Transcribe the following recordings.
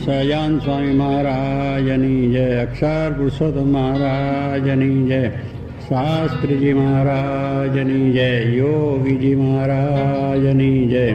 સહજાન સ્વામી મહારાજની જય, અક્ષર પુરુષોત્તમ મહારાજની જય, શાસ્ત્રીજી મહારાજની જય, યોગીજી મહારાજની જય.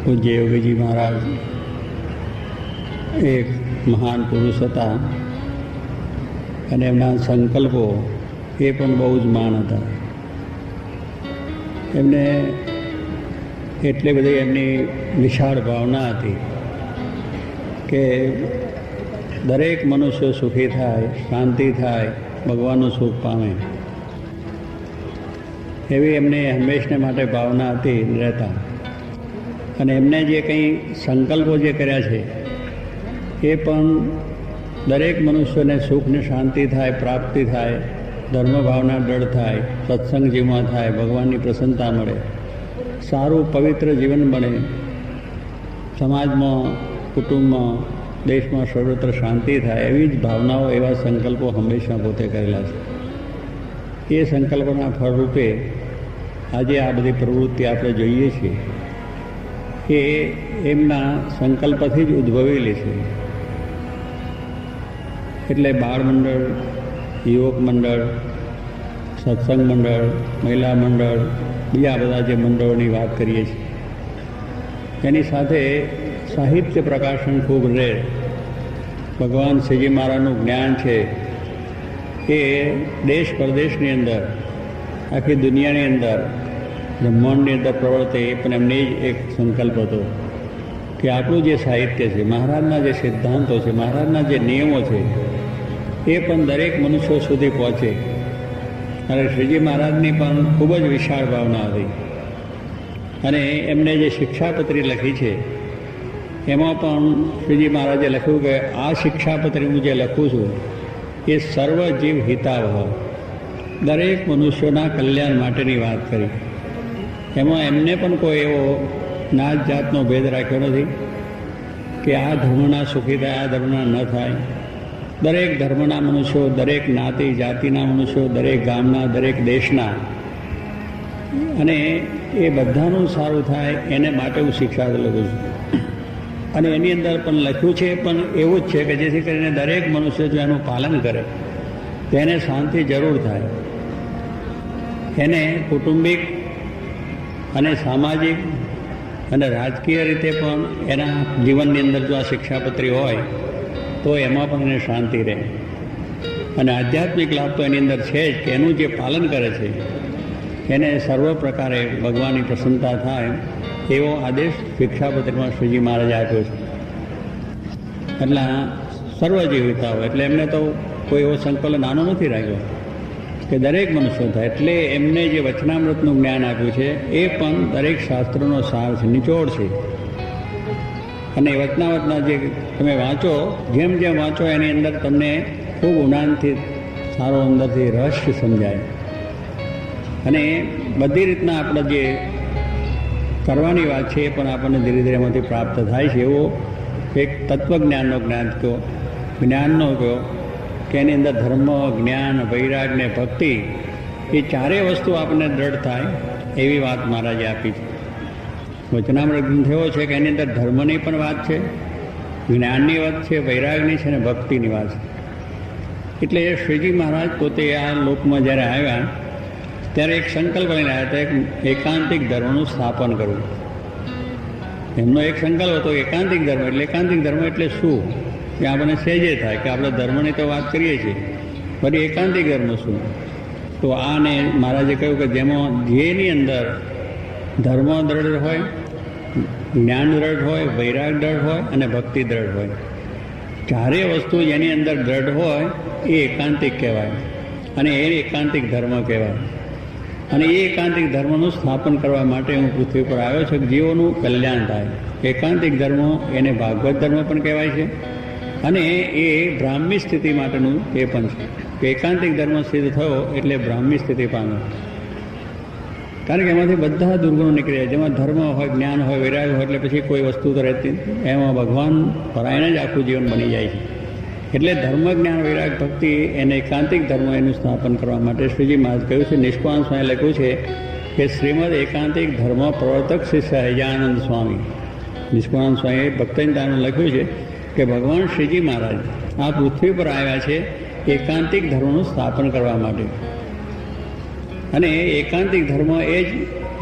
પૂજ્ય યોગીજી મહારાજ એક મહાન પુરુષ હતા અને એમના સંકલ્પો એ પણ બહુ જ મહાન હતા. એમને એટલી બધી એમની વિશાળ ભાવના હતી કે દરેક મનુષ્ય સુખી થાય, શાંતિ થાય, ભગવાનનું સુખ પામે, એવી એમને હંમેશને માટે ભાવના હતી રહેતા. અને એમને જે કંઈ સંકલ્પો જે કર્યા છે એ પણ દરેક મનુષ્યને સુખ ને શાંતિ થાય, પ્રાપ્તિ થાય, ધર્મ ભાવના દૃઢ થાય, સત્સંગ જીવમાં થાય, ભગવાનની પ્રસન્નતા મળે, સારું પવિત્ર જીવન બને, સમાજમાં, કુટુંબમાં, દેશમાં સર્વત્ર શાંતિ થાય, એવી જ ભાવનાઓ, એવા સંકલ્પો હંમેશા પોતે કરેલા છે. એ સંકલ્પોના ફળરૂપે આજે આ બધી પ્રવૃત્તિ આપણે જોઈએ છીએ એ એમના સંકલ્પથી જ ઉદ્ભવેલી છે. એટલે બાળ મંડળ, યુવક મંડળ, સત્સંગ મંડળ, મહિલા મંડળ, બીજા બધા જે મંડળોની વાત કરીએ છીએ, એની સાથે સાહિત્ય પ્રકાશન ખૂબ રહે. ભગવાન શ્રીજી મહારાજનું જ્ઞાન છે એ દેશ પરદેશની અંદર, આખી દુનિયાની અંદર, બ્રહ્માંડની અંદર પ્રવર્તે, એ પણ એમને જ એક સંકલ્પ હતો કે આપણું જે સાહિત્ય છે, મહારાજના જે સિદ્ધાંતો છે, મહારાજના જે નિયમો છે, એ પણ દરેક મનુષ્યો સુધી પહોંચે. અને શ્રીજી મહારાજની પણ ખૂબ જ વિશાળ ભાવના હતી. અને એમને જે શિક્ષાપત્રી લખી છે એમાં પણ શ્રીજી મહારાજે લખ્યું કે આ શિક્ષાપત્રી હું જે લખું છું એ સર્વ જીવ હિતાવહ, દરેક મનુષ્યોના કલ્યાણ માટેની વાત કરી. એમાં એમને પણ કોઈ એવો નાત જાતનો ભેદ રાખ્યો નથી કે આ ધર્મના સુખી થાય, આ ધર્મના ન થાય. દરેક ધર્મના મનુષ્યો, દરેક જ્ઞાતિ જાતિના મનુષ્યો, દરેક ગામના, દરેક દેશના, અને એ બધાનું સારું થાય એને માટે હું શિક્ષા લખું છું. અને એની અંદર પણ લખ્યું છે પણ એવું જ છે કે જેથી કરીને દરેક મનુષ્ય જો એનું પાલન કરે તેને શાંતિ જરૂર થાય. એને કુટુંબિક અને સામાજિક અને રાજકીય રીતે પણ એના જીવનની અંદર જો આ શિક્ષાપત્રી હોય તો એમાં પણ એને શાંતિ રહે. અને આધ્યાત્મિક લાભ તો એની અંદર છે જ કે એનું જે પાલન કરે છે એને સર્વ પ્રકારે ભગવાનની પ્રસન્નતા થાય, એવો આદેશ શિક્ષાપત્રીમાં શ્રીજી મહારાજે આપ્યો છે. એટલે સર્વજીવિતા હોય એટલે એમને તો કોઈ એવો સંકલ્પ નાનો નથી રાખ્યો કે દરેક મનુષ્ય થાય. એટલે એમને જે વચનામૃતનું જ્ઞાન આપ્યું છે એ પણ દરેક શાસ્ત્રોનો સાર છે, નિચોડ છે. અને વચનામૃતના જે તમે વાંચો, જેમ જેમ વાંચો એની અંદર તમને ખૂબ ઊંડાણથી સારો અંદરથી રહસ્ય સમજાય. અને બધી રીતના આપણે જે કરવાની વાત છે એ પણ આપણને ધીરે ધીરે એમાંથી પ્રાપ્ત થાય છે. એવો એક તત્વજ્ઞાનનો જ્ઞાનનો કહો કે એની અંદર ધર્મ, જ્ઞાન, વૈરાગ ને ભક્તિ, એ ચારેય વસ્તુ આપણને દ્રઢ થાય એવી વાત મહારાજે આપી છે. વચનામૃત ગ્રંથ એવો છે કે એની અંદર ધર્મની પણ વાત છે, જ્ઞાનની વાત છે, વૈરાગની છે અને ભક્તિની વાત છે. એટલે એ શ્રીજી મહારાજ પોતે આ લોકમાં જ્યારે આવ્યા ત્યારે એક સંકલ્પ લઈને આવ્યા હતા, એક એકાંતિક ધર્મનું સ્થાપન કરવું. એમનો એક સંકલ્પ હતો એકાંતિક ધર્મ. એટલે એકાંતિક ધર્મ એટલે શું કે આપણને સહેજે થાય કે આપણે ધર્મની તો વાત કરીએ છીએ, ફરી એકાંતિક ધર્મ શું? તો આને મહારાજે કહ્યું કે જેમાં જેની અંદર ધર્મ દ્રઢ હોય, જ્ઞાન દ્રઢ હોય, વૈરાગ દ્રઢ હોય અને ભક્તિ દ્રઢ હોય, ચારે વસ્તુ જેની અંદર દ્રઢ હોય એ એકાંતિક કહેવાય અને એ એકાંતિક ધર્મ કહેવાય. અને એ એકાંતિક ધર્મનું સ્થાપન કરવા માટે હું પૃથ્વી પર આવ્યો છું કે જીવોનું કલ્યાણ થાય. એકાંતિક ધર્મ એને ભાગવત ધર્મ પણ કહેવાય છે અને એ બ્રાહ્મી સ્થિતિ માટેનું એ પણ છે. કે એકાંતિક ધર્મ સિદ્ધ થયો એટલે બ્રાહ્મી સ્થિતિ પામ્યો. કારણ કે એમાંથી બધા દુર્ગુણો નીકળી જાય. જેમાં ધર્મ હોય, જ્ઞાન હોય, વૈરાગ હોય એટલે પછી કોઈ વસ્તુ તો રહેતી, એમાં ભગવાન પરાયણ જ આખું જીવન બની જાય છે. એટલે ધર્મ, જ્ઞાન, વૈરાગ, ભક્તિ એને એકાંતિક ધર્મ એનું સ્થાપન કરવા માટે શ્રીજી મહારાજ કહ્યું છે. નિષ્કામ સ્વામી લખ્યું છે કે શ્રીમદ એકાંતિક ધર્મ પ્રવર્તક શ્રી સહજાનંદ સ્વામી, નિષ્કામ સ્વામીએ ભક્તિદાનમાં લખ્યું છે કે ભગવાન શ્રીજી મહારાજ આ પૃથ્વી પર આવ્યા છે એકાંતિક ધર્મનું સ્થાપન કરવા માટે. અને એકાંતિક ધર્મ એ જ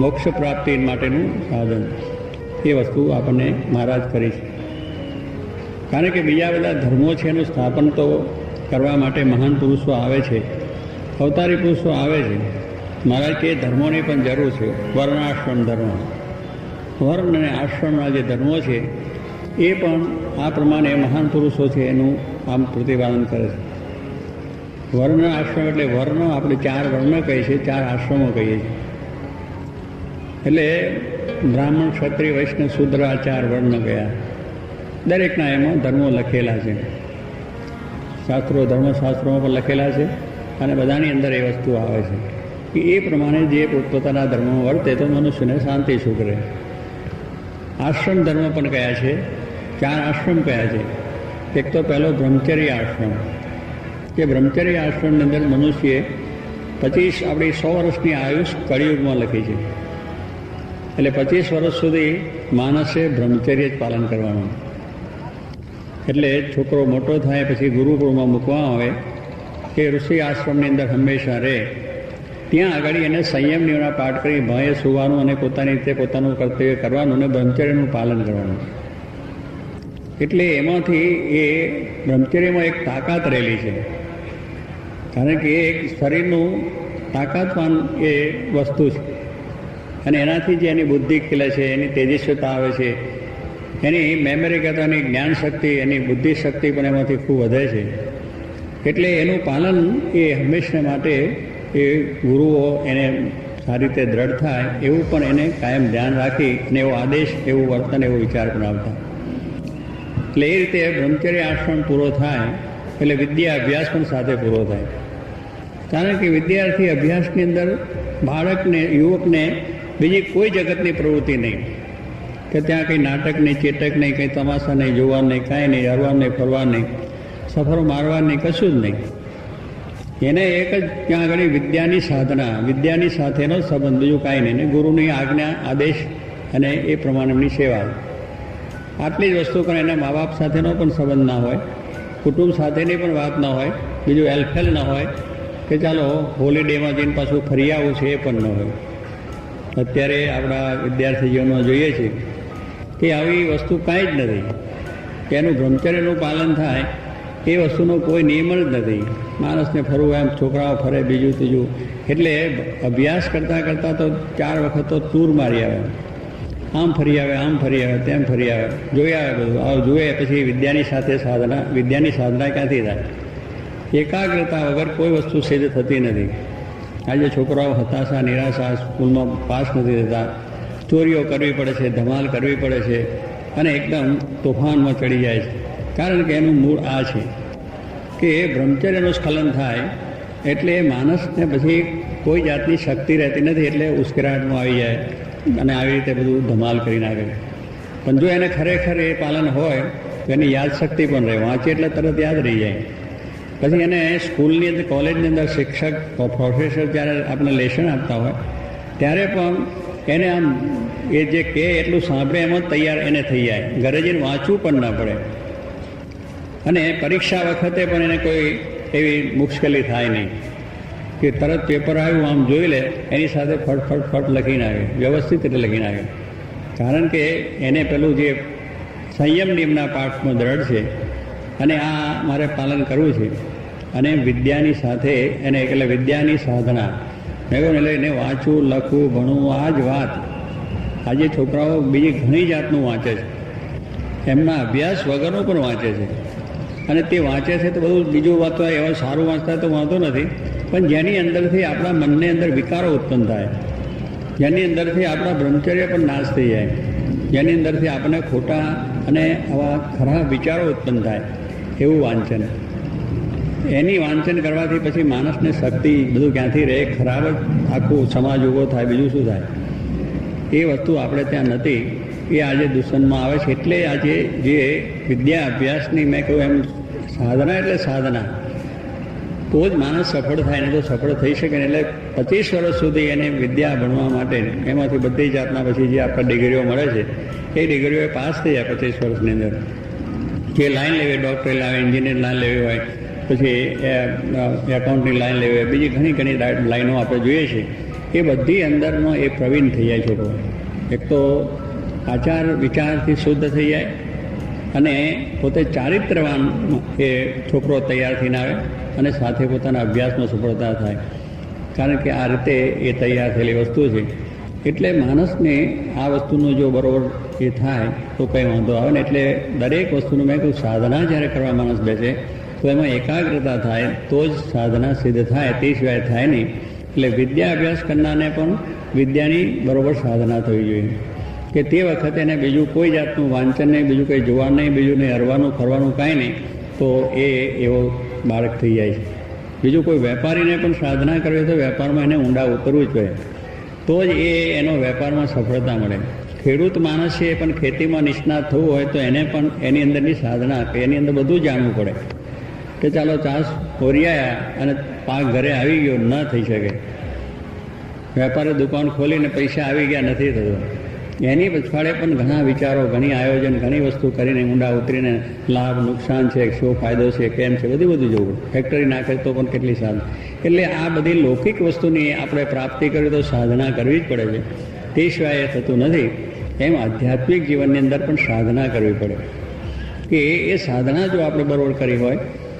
મોક્ષ પ્રાપ્તિ માટેનું સાધન. એ વસ્તુ આપણને મહારાજ કરી છે. કારણ કે બીજા બધા ધર્મો છે એનું સ્થાપન તો કરવા માટે મહાન પુરુષો આવે છે, અવતારી પુરુષો આવે છે. મહારાજ કે ધર્મોની પણ જરૂર છે. વર્ણાશ્રમ ધર્મ, વર્ણ અને આશ્રમના જે ધર્મો છે એ પણ આ પ્રમાણે મહાન પુરુષો છે એનું આમ પ્રતિપાદન કરે છે. વર્ણ આશ્રમ એટલે વર્ણ આપણે 4 વર્ણ કહીએ છીએ, 4 આશ્રમો કહીએ છીએ. એટલે બ્રાહ્મણ, ક્ષત્રિય, વૈષ્ણવ, શૂદ્ર આ 4 વર્ણ ગયા. દરેકના એમાં ધર્મો લખેલા છે. શાસ્ત્રો, ધર્મશાસ્ત્રોમાં પણ લખેલા છે. અને બધાની અંદર એ વસ્તુ આવે છે કે એ પ્રમાણે જે પોતપોતાના ધર્મમાં વર્તે તો મનુષ્યને શાંતિ સુખ રહે. આશ્રમ ધર્મ પણ કયા છે, 4 આશ્રમ કયા છે. એક તો પહેલો બ્રહ્મચર્ય આશ્રમ, કે બ્રહ્મચર્ય આશ્રમની અંદર મનુષ્યએ 25 આપણી 100 વર્ષની આયુષ કળિયુગમાં લખી છે. એટલે 25 વર્ષ સુધી માણસે બ્રહ્મચર્ય જ પાલન કરવાનું. એટલે છોકરો મોટો થાય પછી ગુરુકુળમાં મૂકવામાં આવે કે ઋષિ આશ્રમની અંદર હંમેશા રહે. ત્યાં આગળ એને સંયમ નિયમના પાઠ કરી ભયે સુવાનું અને પોતાની રીતે પોતાનું કર્તવ્ય કરવાનું અને બ્રહ્મચર્યનું પાલન કરવાનું. એટલે એમાંથી એ બ્રહ્મચર્યમાં એક તાકાત રહેલી છે. કારણ કે એક શરીરનું તાકાતવાન એ વસ્તુ છે. અને એનાથી જે એની બુદ્ધિ ખીલે છે, એની તેજસ્વીતા આવે છે, એની મેમરી કહેતા એની જ્ઞાન શક્તિ, એની બુદ્ધિ શક્તિ પણ એમાંથી ખૂબ વધે છે. એટલે એનું પાલન એ હંમેશા માટે એ ગુરુઓ એને સારી રીતે દ્રઢ થાય એવું પણ એને કાયમ ધ્યાન રાખી અને એવો આદેશ, એવું વર્તન, એવો વિચાર પણ આવતા. એટલે એ રીતે બ્રહ્મચર્ય આશ્રમ પૂરો થાય એટલે વિદ્યા અભ્યાસ પણ સાથે પૂરો થાય. કારણ કે વિદ્યાર્થી અભ્યાસની અંદર બાળકને, યુવકને બીજી કોઈ જગતની પ્રવૃત્તિ નહીં, કે ત્યાં કંઈ નાટક નહીં, ચેટક નહીં, કંઈ તમાશા નહીં, જોવાનું નહીં, કાંઈ નહીં, હરવાનું નહીં, ફરવાનું નહીં, સફરો મારવાનું નહીં, કશું જ નહીં. એને એક જ ત્યાં આગળ વિદ્યાની સાધના, વિદ્યાની સાથેનો સંબંધ, બીજું કાંઈ નહીં. ને ગુરુની આજ્ઞા, આદેશ અને એ પ્રમાણેની સેવા, આટલી જ વસ્તુ કરે. એના મા બાપ સાથેનો પણ સંબંધ ના હોય, કુટુંબ સાથેની પણ વાત ના હોય, બીજું એલફેલ ન હોય કે ચાલો હોલિડેમાં જઈને પાછું ફરી આવું છે, એ પણ ન હોય. અત્યારે આપણા વિદ્યાર્થી જીવનમાં જોઈએ છીએ કે આવી વસ્તુ કાંઈ જ નથી. કે એનું બ્રહ્મચર્યનું પાલન થાય એ વસ્તુનો કોઈ નિયમ જ નથી. માણસને ફરવું, એમ છોકરાઓ ફરે બીજું ત્રીજું. એટલે અભ્યાસ કરતાં કરતાં તો 4 વખત તો ટૂર મારી આવે, આમ ફરી આવે, આમ ફરી આવે, તેમ ફરી આવે, જોઈ આવે બધું. આવું જોઈએ પછી વિદ્યાની સાથે સાધના, વિદ્યાની સાધના ક્યાંથી થાય? એકાગ્રતા વગર કોઈ વસ્તુ સિદ્ધ થતી નથી. આજે છોકરાઓ હતાશા, નિરાશા, સ્કૂલમાં પાસ નથી થતા, ચોરીઓ કરવી પડે છે, ધમાલ કરવી પડે છે અને એકદમ તોફાનમાં ચડી જાય છે. કારણ કે એનું મૂળ આ છે કે બ્રહ્મચર્યનું સ્ખલન થાય એટલે માણસને પછી કોઈ જાતની શક્તિ રહેતી નથી. એટલે ઉશ્કેરાટમાં આવી જાય અને આવી રીતે બધું ધમાલ કરી નાખે. પણ જો એને ખરેખર એ પાલન હોય તો એની યાદશક્તિ પણ રહે, વાંચે એટલે તરત યાદ રહી જાય. પછી એને સ્કૂલની અંદર, કોલેજની અંદર શિક્ષક, પ્રોફેસર જ્યારે આપણે લેસન આપતા હોય ત્યારે પણ એને આમ એ જે કહે એટલું સાંભળે એમાં તૈયાર એને થઈ જાય, ઘરે જઈને વાંચવું પણ ના પડે. અને પરીક્ષા વખતે પણ એને કોઈ એવી મુશ્કેલી થાય નહીં કે તરત પેપર આવ્યું આમ જોઈ લે, એની સાથે ફટ લખી નાખે, વ્યવસ્થિત રીતે લખી નાખે. કારણ કે એને પેલું જે સંયમ નિયમના પાઠમાં દ્રઢ છે અને આ મારે પાલન કરવું છે. અને વિદ્યાની સાથે એને એટલે વિદ્યાની સાધના, મેં કહ્યું એટલે એને વાંચવું, લખવું, ભણવું, આ જ વાત. આજે છોકરાઓ બીજી ઘણી જાતનું વાંચે છે, એમના અભ્યાસ વગરનું પણ વાંચે છે. અને તે વાંચે છે તો બધું બીજું વાત એવા સારું વાંચતા તો વાંધો નથી, પણ જેની અંદરથી આપણા મનની અંદર વિકારો ઉત્પન્ન થાય, જેની અંદરથી આપણા બ્રહ્મચર્ય પણ નાશ થઈ જાય, જેની અંદરથી આપણને ખોટા અને આવા ખરાબ વિચારો ઉત્પન્ન થાય એવું વાંચન. એની વાંચન કરવાથી પછી માણસને શક્તિ બધું ક્યાંથી રહે, ખરાબ જ આખું સમાજ ઊભો થાય, બીજું શું થાય? એ વસ્તુ આપણે ત્યાં નથી, એ આજે દૂષણમાં આવે છે. એટલે આજે જે વિદ્યા અભ્યાસની મેં કહ્યું એમ સાધના એટલે સાધના, તો જ માણસ સફળ થાય ને તો સફળ થઈ શકે ને. એટલે 25 વર્ષ સુધી એને વિદ્યા ભણવા માટે એમાંથી બધી જાતના પછી જે આપણે ડિગ્રીઓ મળે છે એ ડિગ્રીઓ પાસ થઈ જાય 25 વર્ષની અંદર. જે લાઈન લેવી, ડૉક્ટરી લાવે, એન્જિનિયર લાઈન લેવી હોય, પછી એકાઉન્ટની લાઈન લેવી હોય, બીજી ઘણી લાઈનો આપણે જોઈએ છીએ, એ બધી અંદરનો એ પ્રવીણ થઈ જાય છોકરો. એક તો આચાર વિચારથી શુદ્ધ થઈ જાય અને પોતે ચારિત્રવાન એ છોકરો તૈયાર થઈને આવે અને સાથે પોતાના અભ્યાસમાં સફળતા થાય. કારણ કે આ રીતે એ તૈયાર થયેલી વસ્તુ છે. એટલે માણસને આ વસ્તુનું જો બરાબર એ થાય તો કંઈ વાંધો આવે ને. એટલે દરેક વસ્તુનું મેં કહ્યું સાધના જ્યારે કરવા માણસ બેસે તો એમાં એકાગ્રતા થાય તો જ સાધના સિદ્ધ થાય, તે સિવાય થાય નહીં. એટલે વિદ્યા અભ્યાસ કરનારને પણ વિદ્યાની બરાબર સાધના થવી જોઈએ કે તે વખતે એને બીજું કોઈ જાતનું વાંચન નહીં, બીજું કંઈ જોવાનું નહીં, બીજું નહીં હરવાનું ફરવાનું કાંઈ નહીં, તો એ એવો બાળક થઈ જાય છે. બીજું કોઈ વેપારીને પણ સાધના કરવી તો વેપારમાં એને ઊંડા ઉતરવું જ જોઈએ, તો જ એનો વેપારમાં સફળતા મળે. ખેડૂત માણસ છે પણ ખેતીમાં નિષ્ણાત થવું હોય તો એને પણ એની અંદરની સાધના, એની અંદર બધું જાણવું પડે કે ચાલો ચાસ ઓરિયાયા અને પાક ઘરે આવી ગયો, ન થઈ શકે. વેપારી દુકાન ખોલીને પૈસા આવી ગયા, નથી થતું. એની પછવાડે પણ ઘણા વિચારો, ઘણી આયોજન, ઘણી વસ્તુ કરીને ઊંડા ઉતરીને લાભ નુકસાન છે, શું ફાયદો છે, કેમ છે, બધું જોવું. ફેક્ટરી નાખે તો પણ કેટલી સાધના. એટલે આ બધી લૌકિક વસ્તુની આપણે પ્રાપ્તિ કરવી તો સાધના કરવી જ પડે છે, તે સિવાય એ થતું નથી. એમ આધ્યાત્મિક જીવનની અંદર પણ સાધના કરવી પડે કે એ સાધના જો આપણે બરોબર કરી હોય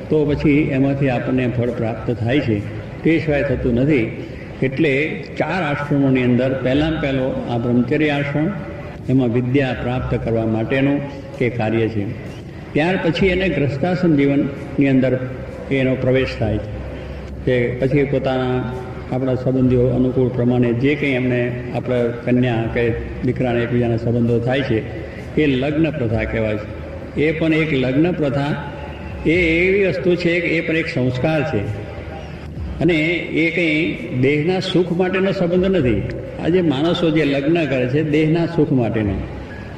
તો પછી એમાંથી આપણને ફળ પ્રાપ્ત થાય છે, તે સિવાય થતું નથી. એટલે 4 આશ્રમોની અંદર પહેલાં પહેલો આ બ્રહ્મચર્ય આશ્રમ, એમાં વિદ્યા પ્રાપ્ત કરવા માટેનું કે કાર્ય છે. ત્યાર પછી એને ગ્રસ્તાશ્રમ જીવનની અંદર એનો પ્રવેશ થાય છે કે પછી પોતાના આપણા સંબંધીઓ અનુકૂળ પ્રમાણે જે કંઈ એમને આપણે કન્યા કે દીકરાને એકબીજાના સંબંધો થાય છે એ લગ્ન પ્રથા કહેવાય છે. એ પણ એક લગ્ન પ્રથા એ એવી વસ્તુ છે કે એ પણ એક સંસ્કાર છે અને એ કંઈ દેહના સુખ માટેનો સંબંધ નથી. આજે માણસો જે લગ્ન કરે છે દેહના સુખ માટેનો,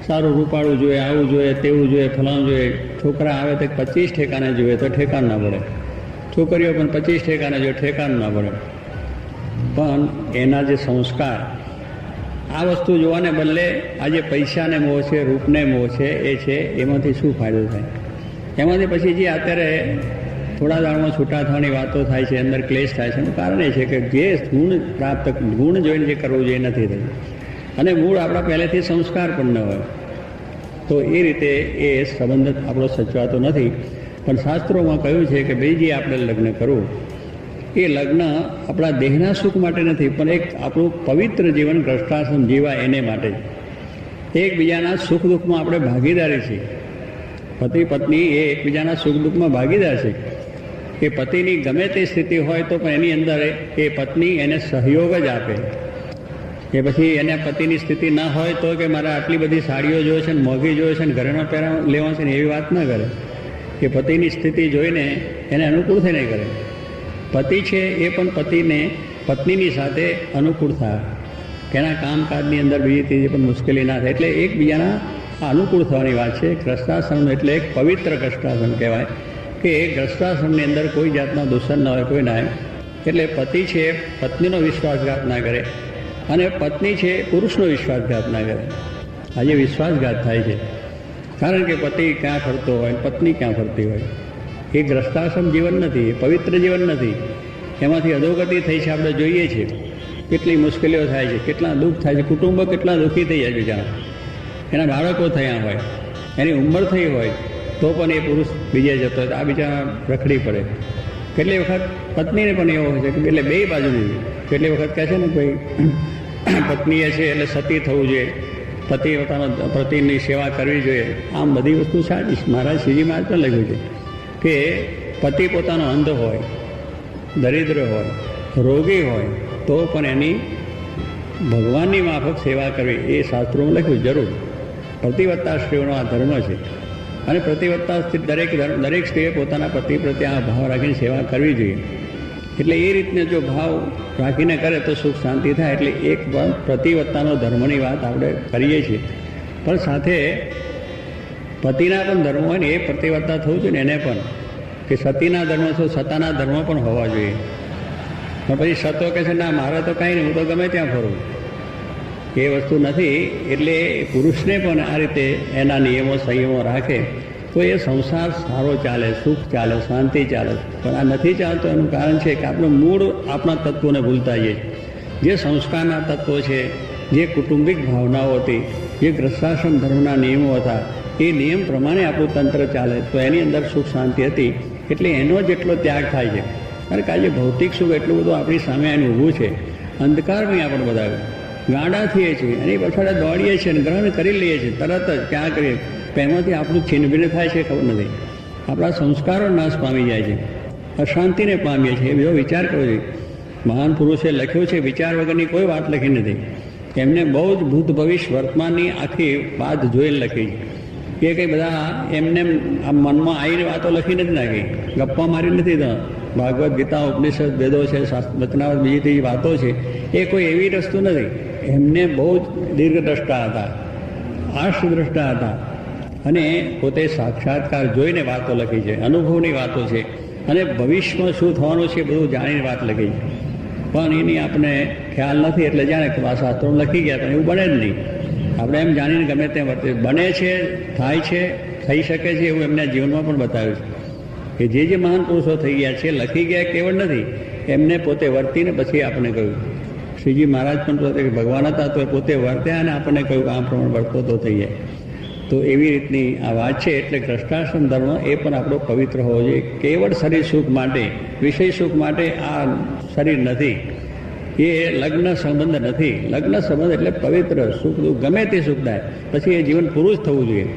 સારું રૂપાળું જોઈએ, આવું જોઈએ, તેવું જોઈએ, ફલાણું જોઈએ. છોકરા આવે તો 25 ઠેકાને જોઈએ તો ઠેકાણ ના પડે, છોકરીઓ પણ 25 ઠેકાને જોઈએ, ઠેકાણ ના પડે. પણ એના જે સંસ્કાર, આ વસ્તુ જોવાને બદલે આજે પૈસાને મોહ છે, રૂપને મોહ છે, એ છે, એમાંથી શું ફાયદો થાય? એમાંથી પછી જે અત્યારે થોડા દાળમાં છૂટા થવાની વાતો થાય છે, અંદર ક્લેશ થાય છે, એનું કારણ એ છે કે જે ગુણ જોઈને જે કરવું જોઈએ નથી થતું અને મૂળ આપણા પહેલેથી સંસ્કાર પણ ન હોય, તો એ રીતે એ સંબંધ આપણો સચવાતો નથી. પણ શાસ્ત્રોમાં કહ્યું છે કે ભાઈ જે આપણે લગ્ન કરવું એ લગ્ન આપણા દેહના સુખ માટે નથી, પણ એક આપણું પવિત્ર જીવન ગ્રસ્તાશ્રમ જીવાય એને માટે. એકબીજાના સુખ દુઃખમાં આપણે ભાગીદારી છીએ. પતિ પત્ની એ એકબીજાના સુખ દુઃખમાં ભાગીદાર છે. એ પતિની ગમે તે સ્થિતિ હોય તો પણ એની અંદર એ પત્ની એને સહયોગ જ આપે. કે પછી એને પતિની સ્થિતિ ના હોય તો કે મારે આટલી બધી સાડીઓ જોઈએ છે ને, મોંઘી જોઈએ છે ને, ઘરેનો પહેરા લેવા છે ને, એવી વાત ન કરે. કે પતિની સ્થિતિ જોઈને એને અનુકૂળ થઈને કરે. પતિ છે એ પણ પત્નીની સાથે અનુકૂળ થાય, એના કામકાજની અંદર બીજી ત્રીજી પણ મુશ્કેલી ના થાય. એટલે એકબીજાના અનુકૂળ થવાની વાત છે. ગ્રસ્તાશ્રમ એટલે એક પવિત્ર ગ્રસ્તાશ્રમ કહેવાય કે એ ગ્રસ્તાશ્રમની અંદર કોઈ જાતના દૂષણ ન હોય, કોઈ ના હોય. એટલે પતિ છે પત્નીનો વિશ્વાસઘાત ના કરે અને પત્ની છે પુરુષનો વિશ્વાસઘાત ના કરે. આજે વિશ્વાસઘાત થાય છે કારણ કે પતિ ક્યાં ફરતો હોય, પત્ની ક્યાં ફરતી હોય. એ ગ્રસ્તાશ્રમ જીવન નથી, એ પવિત્ર જીવન નથી. એમાંથી અધોગતિ થઈ છે, આપણે જોઈએ છીએ. કેટલી મુશ્કેલીઓ થાય છે, કેટલા દુઃખ થાય છે, કુટુંબો કેટલા દુઃખી થઈ જાય બિચારા. એના બાળકો થયા હોય, એની ઉંમર થઈ હોય તો પણ એ પુરુષ બીજે જતો હોય, આ બિચારા રખડી પડે. કેટલી વખત પત્નીને પણ એવો હોય છે કે એટલે બે બાજુની. કેટલી વખત કહે છે ને ભાઈ પત્નીએ છે એટલે સતી થવું જોઈએ, પતિની સેવા કરવી જોઈએ. આમ બધી વસ્તુ સાચી. મહારાજ શ્રીજીમાં પણ લખ્યું છે કે પતિ પોતાનો અંધ હોય, દરિદ્ર હોય, રોગી હોય તો પણ એની ભગવાનની માફક સેવા કરવી એ શાસ્ત્રોમાં લખ્યું જરૂર. પતિવત્તા સ્ત્રીઓનો આ ધર્મ છે. અને પ્રતિવત્તા દરેક સ્ત્રીએ પોતાના પતિ પ્રત્યે આ ભાવ રાખીને સેવા કરવી જોઈએ. એટલે એ રીતને જો ભાવ રાખીને કરે તો સુખ શાંતિ થાય. એટલે એક પ્રતિવત્તાનો ધર્મની વાત આપણે કરીએ છીએ, પણ સાથે પતિના પણ ધર્મ હોય ને એ પ્રતિવત્તા થવું જોઈએ ને એને પણ, કે સતીના ધર્મ છો સતાના ધર્મ પણ હોવા જોઈએ. પણ પછી સતો કહે છે ના મારે તો કાંઈ નહીં, હું તો ગમે ત્યાં ફરું, એ વસ્તુ નથી. એટલે પુરુષને પણ આ રીતે એના નિયમો સંયમો રાખે તો એ સંસાર સારો ચાલે, સુખ ચાલે, શાંતિ ચાલે. પણ આ નથી ચાલતો એનું કારણ છે કે આપણું મૂળ આપણા તત્વોને ભૂલતા જઈએ. જે સંસ્કારના તત્વો છે, જે કુટુંબિક ભાવનાઓ હતી, જે ગ્રસ્તાશ્રમ ધર્મના નિયમો હતા, એ નિયમ પ્રમાણે આપણું તંત્ર ચાલે તો એની અંદર સુખ શાંતિ હતી. એટલે એનો જેટલો ત્યાગ થાય છે, કારણ કે આજે ભૌતિક સુખ એટલું બધું આપણી સામે આવીને ઊભું છે, અંધકારમાં આપણે બધા ગાંડા થઈએ છીએ, એની પાછળ દોડીએ છીએ અને ગ્રહણ કરી લઈએ છીએ તરત જ. ક્યાં કરીએ એમાંથી આપણું છિન્નભિન્ન થાય છે ખબર નથી. આપણા સંસ્કારો નાશ પામી જાય છે, અશાંતિને પામીએ છીએ. એ બધો વિચાર કરવો જોઈએ. મહાન પુરુષે લખ્યું છે, વિચાર વગરની કોઈ વાત લખી નથી. એમને બહુ જ ભૂત ભવિષ્ય વર્તમાનની આખી વાત જોઈને લખી છે. એ કંઈ બધા એમને આ મનમાં આવીને વાતો લખી નથી નાખી, ગપ્પા મારી નથી. ભાગવદ્ ગીતા, ઉપનિષદ, વેદો છે, વચનાવત, બીજી ત્રીજી વાતો છે, એ કોઈ એવી વસ્તુ નથી. એમને બહુ જ દીર્ઘદ્રષ્ટા હતા, આર્ષદ્રષ્ટા હતા, અને પોતે સાક્ષાત્કાર જોઈને વાતો લખી છે, અનુભવની વાતો છે, અને ભવિષ્યમાં શું થવાનું છે બધું જાણીને વાત લખી છે. પણ એની આપણે ખ્યાલ નથી, એટલે જાણે કે આ શાસ્ત્રો લખી ગયા પણ એવું બને જ નહીં. આપણે એમ જાણીને ગમે તેમ વર્તે, બને છે, થાય છે, થઈ શકે છે, એવું એમના જીવનમાં પણ બતાવ્યું છે કે જે મહાન પુરુષો થઈ ગયા છે, લખી ગયા કેવળ નથી, એમને પોતે વર્તીને પછી આપણે કહ્યું. શ્રીજી મહારાજ પણ પોતે ભગવાન હતા તો પોતે વર્ત્યા અને આપણને કહ્યું કે આ પ્રમાણે વર્તો તો થઈ જાય. તો એવી રીતની આ વાત છે. એટલે ગ્રસ્તાશ્રમ ધર્મ એ પણ આપણો પવિત્ર હોવો જોઈએ. કેવળ શરીર સુખ માટે, વિષય સુખ માટે આ શરીર નથી. એ લગ્ન સંબંધ નથી. લગ્ન સંબંધ એટલે પવિત્ર સુખ, ગમે તે સુખ થાય, પછી એ જીવન પૂરું જ થવું જોઈએ.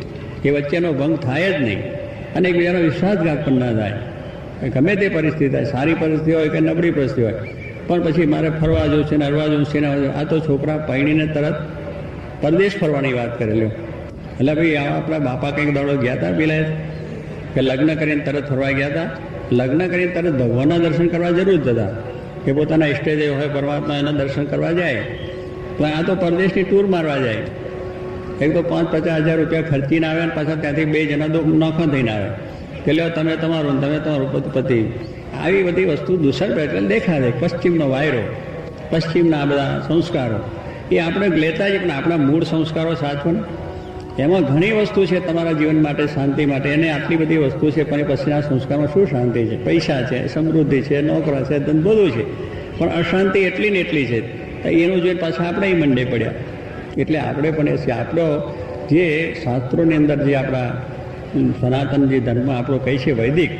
એ વચ્ચેનો ભંગ થાય જ નહીં, અને એકબીજાનો વિશ્વાસઘાત પણ ના થાય. ગમે તે પરિસ્થિતિ થાય, સારી પરિસ્થિતિ હોય કે નબળી પરિસ્થિતિ હોય, પણ પછી મારે ફરવા જવું છે ને હરવા જવું છે ને. આ તો છોકરા પૈણીને તરત પરદેશ ફરવાની વાત કરેલી. એટલે ભાઈ આપણા બાપા કંઈક દોડો ગયા હતા પેલા કે લગ્ન કરીને તરત ફરવા ગયા હતા. લગ્ન કરીને તરત ભગવાનના દર્શન કરવા જરૂર જતા, કે પોતાના ઇષ્ટદેવ હોય પરમાત્મા એના દર્શન કરવા જાય. તો આ તો પરદેશની ટૂર મારવા જાય. એક તો 5-50 હજાર રૂપિયા ખર્ચીને આવે અને પાછા ત્યાંથી 2 જણા તો નોખા થઈને આવે કે લ્યો તમે તમારું પતિ. આવી બધી વસ્તુ દૂષણ એટલે દેખાડે. પશ્ચિમનો વાયરો, પશ્ચિમના આ બધા સંસ્કારો એ આપણે લેતા જ, પણ આપણા મૂળ સંસ્કારો સાચવને. એમાં ઘણી વસ્તુ છે તમારા જીવન માટે, શાંતિ માટે, એને આટલી બધી વસ્તુ છે, પણ પછીના સંસ્કારમાં શું શાંતિ છે? પૈસા છે, સમૃદ્ધિ છે, નોકરા છે, ધન બધું છે, પણ અશાંતિ એટલી ને એટલી છે. એનું જોઈને પાછા આપણે મંડે પડ્યા. એટલે આપણે પણ એ આપણો જે શાસ્ત્રોની અંદર જે આપણા સનાતન જે ધર્મ આપણો કહે છે વૈદિક,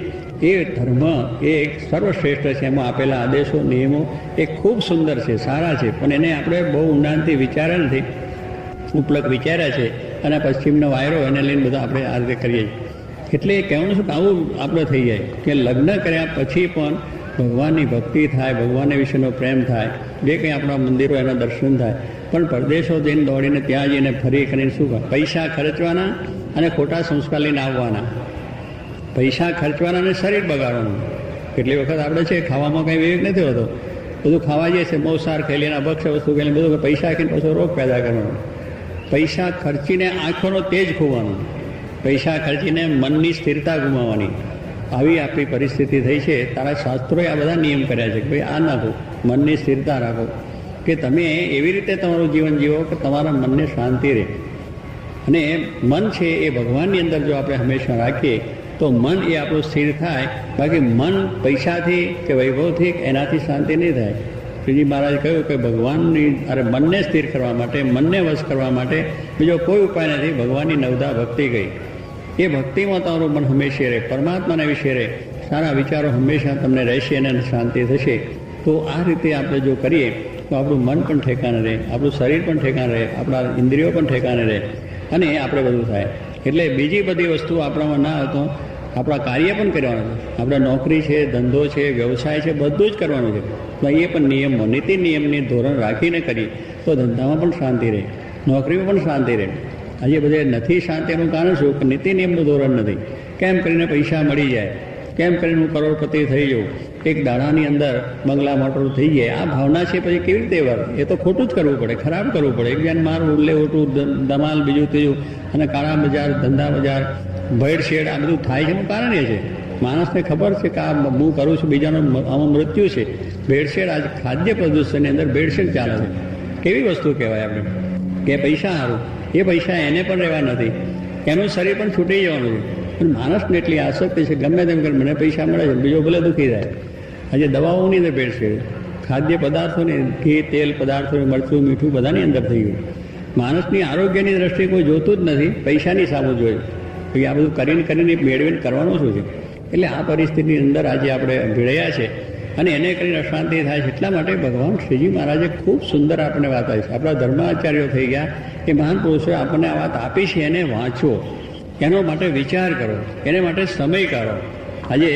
એ ધર્મ એ એક સર્વશ્રેષ્ઠ છે. એમાં આપેલા આદેશો, નિયમો એ ખૂબ સુંદર છે, સારા છે, પણ એને આપણે બહુ ઊંડાણથી વિચાર્યા નથી, ઉપલક વિચાર્યા છે, અને પશ્ચિમનો વાયરો એને લઈને બધા આપણે આ રીતે કરીએ છીએ. એટલે કહેવાનું છે કે આવું આપણે થઈ જાય કે લગ્ન કર્યા પછી પણ ભગવાનની ભક્તિ થાય, ભગવાન વિશેનો પ્રેમ થાય, જે કંઈ આપણા મંદિરો એના દર્શન થાય. પણ પરદેશો જઈને દોડીને ત્યાં જઈને ફરી કરીને શું કરે? પૈસા ખર્ચવાના અને ખોટા સંસ્કાર લઈને આવવાના. પૈસા ખર્ચવાના અને શરીર બગાડવાનું. કેટલી વખત આપણે છે ખાવામાં કંઈ વિવેક નથી હોતો, બધું ખાવા જઈએ છે, મોસાર ખાઈ લઈને, ભક્ષ્ય વસ્તુ ખાઈ લઈને, બધું પૈસા ખાઈને પાછો રોગ પેદા કરવાનો. પૈસા ખર્ચીને આંખોનો તેજ ખોવાનો, પૈસા ખર્ચીને મનની સ્થિરતા ગુમાવવાની. આવી આપણી પરિસ્થિતિ થઈ છે. તારા શાસ્ત્રોએ આ બધા નિયમ કર્યા છે કે ભાઈ આ નાખો, મનની સ્થિરતા રાખો, કે તમે એવી રીતે તમારું જીવન જીવો કે તમારા મનને શાંતિ રહે. અને મન છે એ ભગવાનની અંદર જો આપણે હંમેશા રાખીએ તો મન એ આપણું સ્થિર થાય. બાકી મન પૈસાથી કે વૈભવથી એનાથી શાંતિ નહીં થાય. શ્રીજી મહારાજ કહ્યું કે ભગવાનની મનને સ્થિર કરવા માટે, મનને વશ કરવા માટે બીજો કોઈ ઉપાય નથી. ભગવાનની નવધા ભક્તિ ગઈ. એ ભક્તિમાં તમારું મન હંમેશા રહે, પરમાત્માના વિશે રહે, સારા વિચારો હંમેશા તમને રહેશે અને શાંતિ થશે. તો આ રીતે આપણે જો કરીએ તો આપણું મન પણ ઠેકાણે રહે, આપણું શરીર પણ ઠેકાણે રહે, આપણા ઇન્દ્રિયો પણ ઠેકાણે રહે, અને આપણે બધું થાય. એટલે બીજી બધી વસ્તુ આપણામાં ના આવતો, આપણા કાર્ય પણ કરવાનું છે. આપણે નોકરી છે, ધંધો છે, વ્યવસાય છે, બધું જ કરવાનું છે. એ પણ નિયમો, નીતિ નિયમની ધોરણ રાખીને કરીએ તો ધંધામાં પણ શાંતિ રહે, નોકરીમાં પણ શાંતિ રહે, આજે બધે નથી શાંતિ એનું કારણ શું કે નીતિ નિયમનું ધોરણ નથી. કેમ કરીને પૈસા મળી જાય, કેમ કરીને હું કરોડપતિ થઈ જાઉં, એક દાડાની અંદર બંગલા મોટરો થઈ જાય, આ ભાવના છે. પછી કેવી રીતે વર્ત? એ તો ખોટું જ કરવું પડે, ખરાબ કરવું પડે. એકબીજાને મારવું, ઉલ્લે ઉઠવું, ધમાલ, બીજું ત્રીજું, અને કાળા બજાર, ધંધા બજાર, ભેળસેળ, આ બધું થાય છે એનું કારણ એ છે. માણસને ખબર છે કે આ હું કરું છું, બીજાનો આમાં મૃત્યુ છે. ભેળસેળ, આજે ખાદ્ય પ્રદૂષણની અંદર ભેળસેળ ચાલે છે. કેવી વસ્તુ કહેવાય આપણે કે પૈસા સારું, એ પૈસા એને પણ રહેવા નથી, એનું શરીર પણ છૂટી જવાનું છે. પણ માણસને એટલી આસક્તિ છે, ગમે તેમ કરે મને પૈસા મળે છે, બીજો ભલે દુઃખી થાય. આજે દવાઓની અંદર ભેળસેળ, ખાદ્ય પદાર્થોની, ઘી, તેલ પદાર્થોની, મરચું, મીઠું બધાની અંદર થઈ ગયું. માણસની આરોગ્યની દ્રષ્ટિએ કોઈ જોતું જ નથી, પૈસાની સામે જોઈએ. પછી આ બધું કરીને મેળવીને કરવાનું શું છે? એટલે આ પરિસ્થિતિની અંદર આજે આપણે ભીડાયા છે અને એને કરીને અશાંતિ થાય છે. એટલા માટે ભગવાન શ્રીજી મહારાજે ખૂબ સુંદર આપણને વાત આપી છે. આપણા ધર્માચાર્યો થઈ ગયા એ મહાન પુરુષોએ આપણને આ વાત આપી છે. એને વાંચો, એનો માટે વિચાર કરો, એને માટે સમય કાઢો. આજે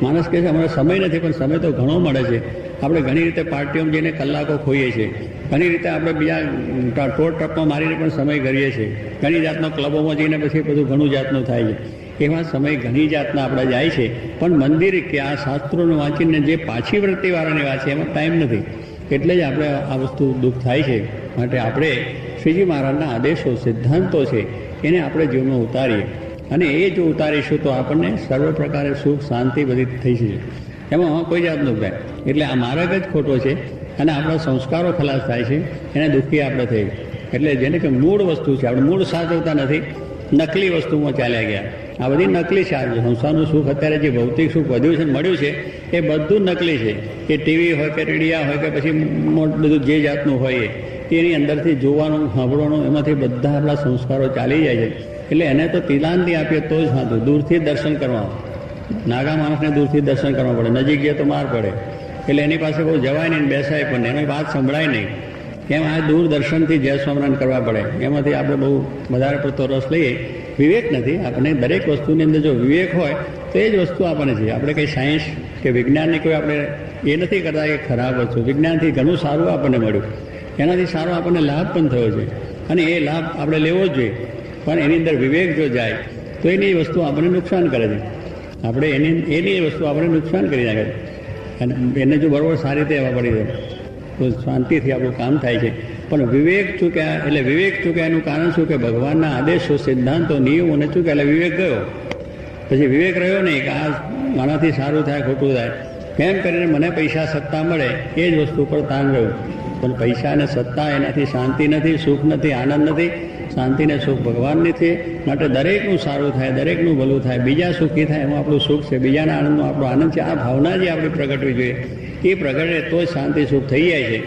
માણસ કહે છે અમારો સમય નથી, પણ સમય તો ઘણો મળે છે. આપણે ઘણી રીતે પાર્ટીઓમાં જઈને કલાકો ખોઈએ છીએ, ઘણી રીતે આપણે બીજા ટોળ ટપ્પો મારીને પણ સમય કરીએ છીએ, ઘણી જાતનો ક્લબોમાં જઈને પછી બધું ઘણું જાતનું થાય છે. એમાં સમય ઘણી જાતના આપણે જાય છે, પણ મંદિર કે આ શાસ્ત્રોને વાંચીને જે પાછી વૃત્તિવાળાની વાત છે એમાં ટાઈમ નથી. એટલે જ આપણે આ વસ્તુ દુઃખ થાય છે. માટે આપણે શ્રીજી મહારાજના આદેશો, સિદ્ધાંતો છે એને આપણે જીવનમાં ઉતારીએ, અને એ જો ઉતારીશું તો આપણને સર્વ પ્રકારે સુખ, શાંતિ બધી થઈ છે. એમાં કોઈ જાતનું થાય. એટલે આ માર્ગ જ ખોટો છે અને આપણા સંસ્કારો ખલાસ થાય છે, એને દુઃખી આપણે થઈ. એટલે જેને કે મૂળ વસ્તુ છે, આપણે મૂળ સાચવતા નથી, નકલી વસ્તુમાં ચાલ્યા ગયા. આ બધી નકલી છે. સંસારનું સુખ અત્યારે જે ભૌતિક સુખ વધ્યું છે, મળ્યું છે, એ બધું નકલી છે. એ ટીવી હોય કે રેડિયા હોય કે પછી બધું જે જાતનું હોય એની અંદરથી જોવાનું, સાંભળવાનું, એમાંથી બધા આપણા સંસ્કારો ચાલી જાય છે. એટલે એને તો તિલાંતી આપીએ તો જ સાચું. દૂરથી જ દર્શન કરવા, નાગા માણસને દૂરથી દર્શન કરવા પડે, નજીક ગયા તો માર પડે. એટલે એની પાસે કોઈ જવાય નહીં, બેસાય પણ એની વાત સંભળાય નહીં. એમ આ દૂરદર્શનથી જય સ્વામિનારાયણ કરવા પડે. એમાંથી આપણે બહુ વધારે પડતો રસ લઈએ. વિવેક નથી. આપણે દરેક વસ્તુની અંદર જો વિવેક હોય તો એ જ વસ્તુ આપણને છે. આપણે કંઈ સાયન્સ કે વિજ્ઞાનની કોઈ આપણે એ નથી કરતા કે ખરાબ વસ્તુ. વિજ્ઞાનથી ઘણું સારું આપણને મળ્યું, એનાથી સારો આપણને લાભ પણ થયો છે, અને એ લાભ આપણે લેવો જ જોઈએ. પણ એની અંદર વિવેક જો જાય તો એની વસ્તુ આપણને નુકસાન કરે છે. આપણે એની વસ્તુ આપણે નુકસાન કરી નાખે છે. અને એને જો બરાબર સારી રીતે એવા પડી જાય તો શાંતિથી આપણું કામ થાય છે. પણ વિવેક ચૂક્યા, એટલે વિવેક ચૂક્યા એનું કારણ શું કે ભગવાનના આદેશો, સિદ્ધાંતો, નિયમોને ચૂક્યા એટલે વિવેક ગયો. પછી વિવેક રહ્યો નહીં કે આ આનાથી સારું થાય, ખોટું થાય, કેમ કરીને મને પૈસા, સત્તા મળે, એ જ વસ્તુ પર તાન રહ્યું. પણ પૈસા અને સત્તા, એનાથી શાંતિ નથી, સુખ નથી, આનંદ નથી. શાંતિ ને સુખ ભગવાનની છે. માટે દરેકનું સારું થાય, દરેકનું ભલું થાય, બીજા સુખી થાય એમાં આપણું સુખ છે, બીજાના આનંદનો આપણો આનંદ છે. આ ભાવના જે આપણે પ્રગટવી જોઈએ, એ પ્રગટે તો જ શાંતિ સુખ થઈ જાય છે.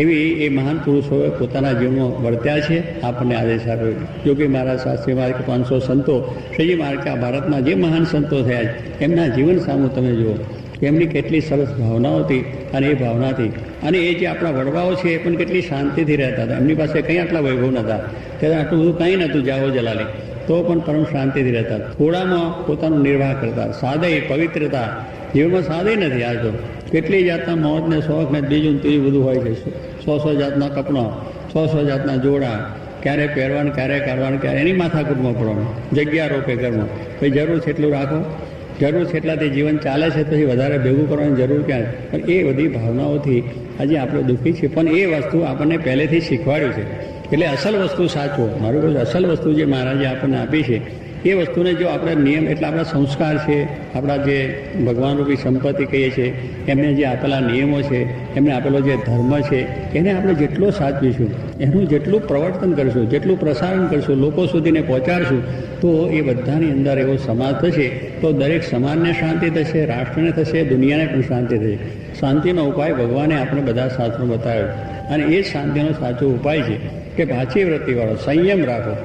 એવી એ મહાન પુરુષોએ પોતાના જીવનમાં વર્ત્યા છે. આપણને આદેશ આપ્યો. યોગી મહારાજ, શાસ્ત્રી મહારાજ, 500 સંતો, શ્રીજી મહારાજ કે આ ભારતના જે મહાન સંતો થયા છે એમના જીવન સામું તમે જુઓ, એમની કેટલી સરસ ભાવનાઓ હતી. અને એ ભાવનાથી, અને એ જે આપણા વડવાઓ છે એ પણ કેટલી શાંતિથી રહેતા હતા. એમની પાસે કંઈ આટલા વૈભવ નહોતા, ત્યારે આટલું બધું કંઈ નહોતું જાહો જલાલી, તો પણ પરમ શાંતિથી રહેતા. થોડામાં પોતાનો નિર્વાહ કરતા. સાદય, પવિત્રતા, જીવનમાં સાદય નથી. આ તો કેટલી જાતના મોત ને શોખ ને બીજું ત્રીજું બધું હોય છે. 100 જાતના કપડાં, 100 જાતના જોડા, ક્યારે પહેરવાનું, ક્યારે કાઢવાનું, ક્યારે એની માથાકૂટમાં પડવાનું. જગ્યા રોકે ઘરમાં, પછી જરૂર છે એટલું રાખો, જરૂર છે એટલાથી જીવન ચાલે છે, પછી વધારે ભેગું કરવાની જરૂર ક્યાં? પણ એ બધી ભાવનાઓથી આજે આપણે દુઃખી છીએ. પણ એ વસ્તુ આપણને પહેલેથી શીખવાડ્યું છે. એટલે અસલ વસ્તુ સાચવો. મારું કહું અસલ વસ્તુ જે મહારાજે આપણને આપી છે એ વસ્તુને જો આપણે નિયમ, એટલે આપણા સંસ્કાર છે, આપણા જે ભગવાનરૂપી સંપત્તિ કહીએ છીએ, એમને જે આપેલા નિયમો છે, એમને આપેલો જે ધર્મ છે, એને આપણે જેટલો સાચવીશું, એનું જેટલું પ્રવર્તન કરીશું, જેટલું પ્રસારણ કરીશું, લોકો સુધીને પહોંચાડશું, તો એ બધાની અંદર એવો સમાજ થશે તો દરેક સમાજને શાંતિ થશે, રાષ્ટ્રને થશે, દુનિયાને પણ શાંતિ થશે. શાંતિનો ઉપાય ભગવાને આપણે બધા શાસ્ત્રો બતાવ્યો, અને એ જ શાંતિનો સાચો ઉપાય છે કે પાછી વૃત્તિવાળો સંયમ રાખો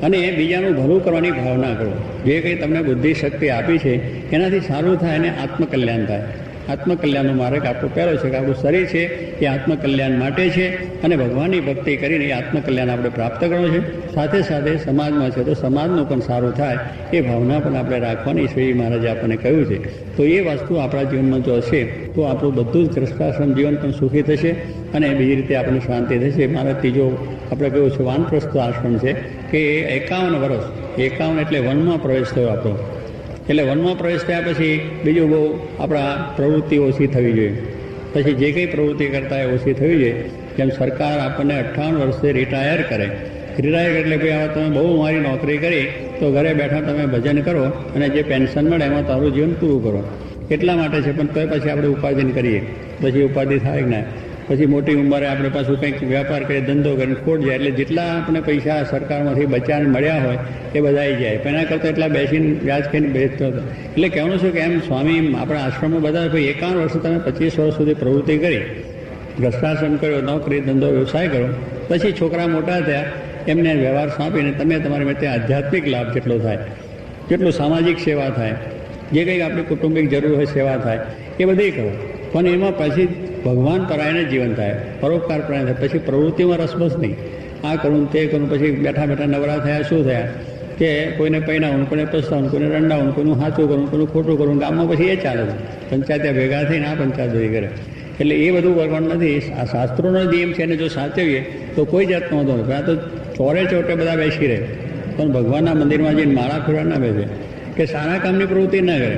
અને બીજાનું ભલું કરવાની ભાવના કરો. જે કંઈ તમને બુદ્ધિ શક્તિ આપી છે એનાથી સારું થાય અને આત્મકલ્યાણ થાય. આત્મકલ્યાણનો માર્ગ આપણો પહેલો છે કે આપણું શરીર છે એ આત્મકલ્યાણ માટે છે અને ભગવાનની ભક્તિ કરીને એ આત્મકલ્યાણ આપણે પ્રાપ્ત કરવું છે. સાથે સાથે સમાજમાં છે તો સમાજનું પણ સારું થાય એ ભાવના પણ આપણે રાખવાની શ્રીજી મહારાજે આપણને કહ્યું છે. તો એ વસ્તુ આપણા જીવનમાં જો હશે તો આપણું બધું જ ગ્રસ્તાશ્રમ જીવન પણ સુખી થશે અને બીજી રીતે આપણને શાંતિ થશે. મારા ત્રીજો આપણે કહ્યું છે વાનપ્રસ્થ આશ્રમ છે કે 51 વર્ષ 51 એટલે વનમાં પ્રવેશ થયો આપણો. એટલે વનમાં પ્રવેશ થયા પછી બીજું બહુ આપણા પ્રવૃત્તિ ઓછી થવી જોઈએ. પછી જે કંઈ પ્રવૃત્તિ કરતા એ ઓછી થવી જોઈએ. જેમ સરકાર આપણને 58 વર્ષે રિટાયર કરે. રિટાયર એટલે ભાઈ હવે તમે બહુ મારી નોકરી કરી તો ઘરે બેઠા તમે ભજન કરો અને જે પેન્શન મળે એમાં તારું જીવન પૂરું કરો એટલા માટે છે. પણ તો પછી આપણે ઉપાર્જન કરીએ પછી ઉપાધિ થાય કે ના, પછી મોટી ઉંમરે આપણે પાછું કંઈક વેપાર કરીએ, ધંધો કરીને ખોટ જાય એટલે જેટલા આપણે પૈસા સરકારમાંથી બચાવીને મળ્યા હોય એ બધાઈ જાય. પણ એના કરતાં એટલા બેસીને વ્યાજ ખાઈને બેસતો હતો. એટલે કહેવાનું છે કે એમ સ્વામી આપણા આશ્રમમાં બધા ભાઈ 51 વર્ષ તમે 25 વર્ષ સુધી પ્રવૃત્તિ કરી, ભ્રષ્ટાશ્રમ કર્યો, નોકરી ધંધો વ્યવસાય કરો, પછી છોકરા મોટા થયા એમને વ્યવહાર સોંપીને તમે તમારી માટે આધ્યાત્મિક લાભ જેટલો થાય, જેટલું સામાજિક સેવા થાય, જે કંઈક આપણી કુટુંબિક જરૂર હોય સેવા થાય એ બધી કરો. પણ એમાં પછી ભગવાન પરાયણે જીવન થાય, પરોપકાર પરાયણ થાય. પછી પ્રવૃત્તિમાં રસબસ નહીં, આ કરું તે કરું, પછી બેઠા બેઠા નવરા થયા શું થયા કે કોઈને પૈણાવું, કોઈને પસ્તાવું, કોઈને રંડાવું, કોઈનું સાચું કરું, કોઈનું ખોટું કરું. ગામમાં પછી એ ચાલે છે. પંચાયત ભેગા થઈને આ પંચાયત કરે એટલે એ બધું કરવાનું નથી. આ શાસ્ત્રોનો નિયમ છે એને જો સાચવીએ તો કોઈ જાતનો વાંધો નથી. આ તો ચોરે ચોટે બધા બેસી રહે પણ ભગવાનના મંદિરમાં જઈને માળા ફેરવા ના બેસે કે સારા કામની પ્રવૃત્તિ ના કરે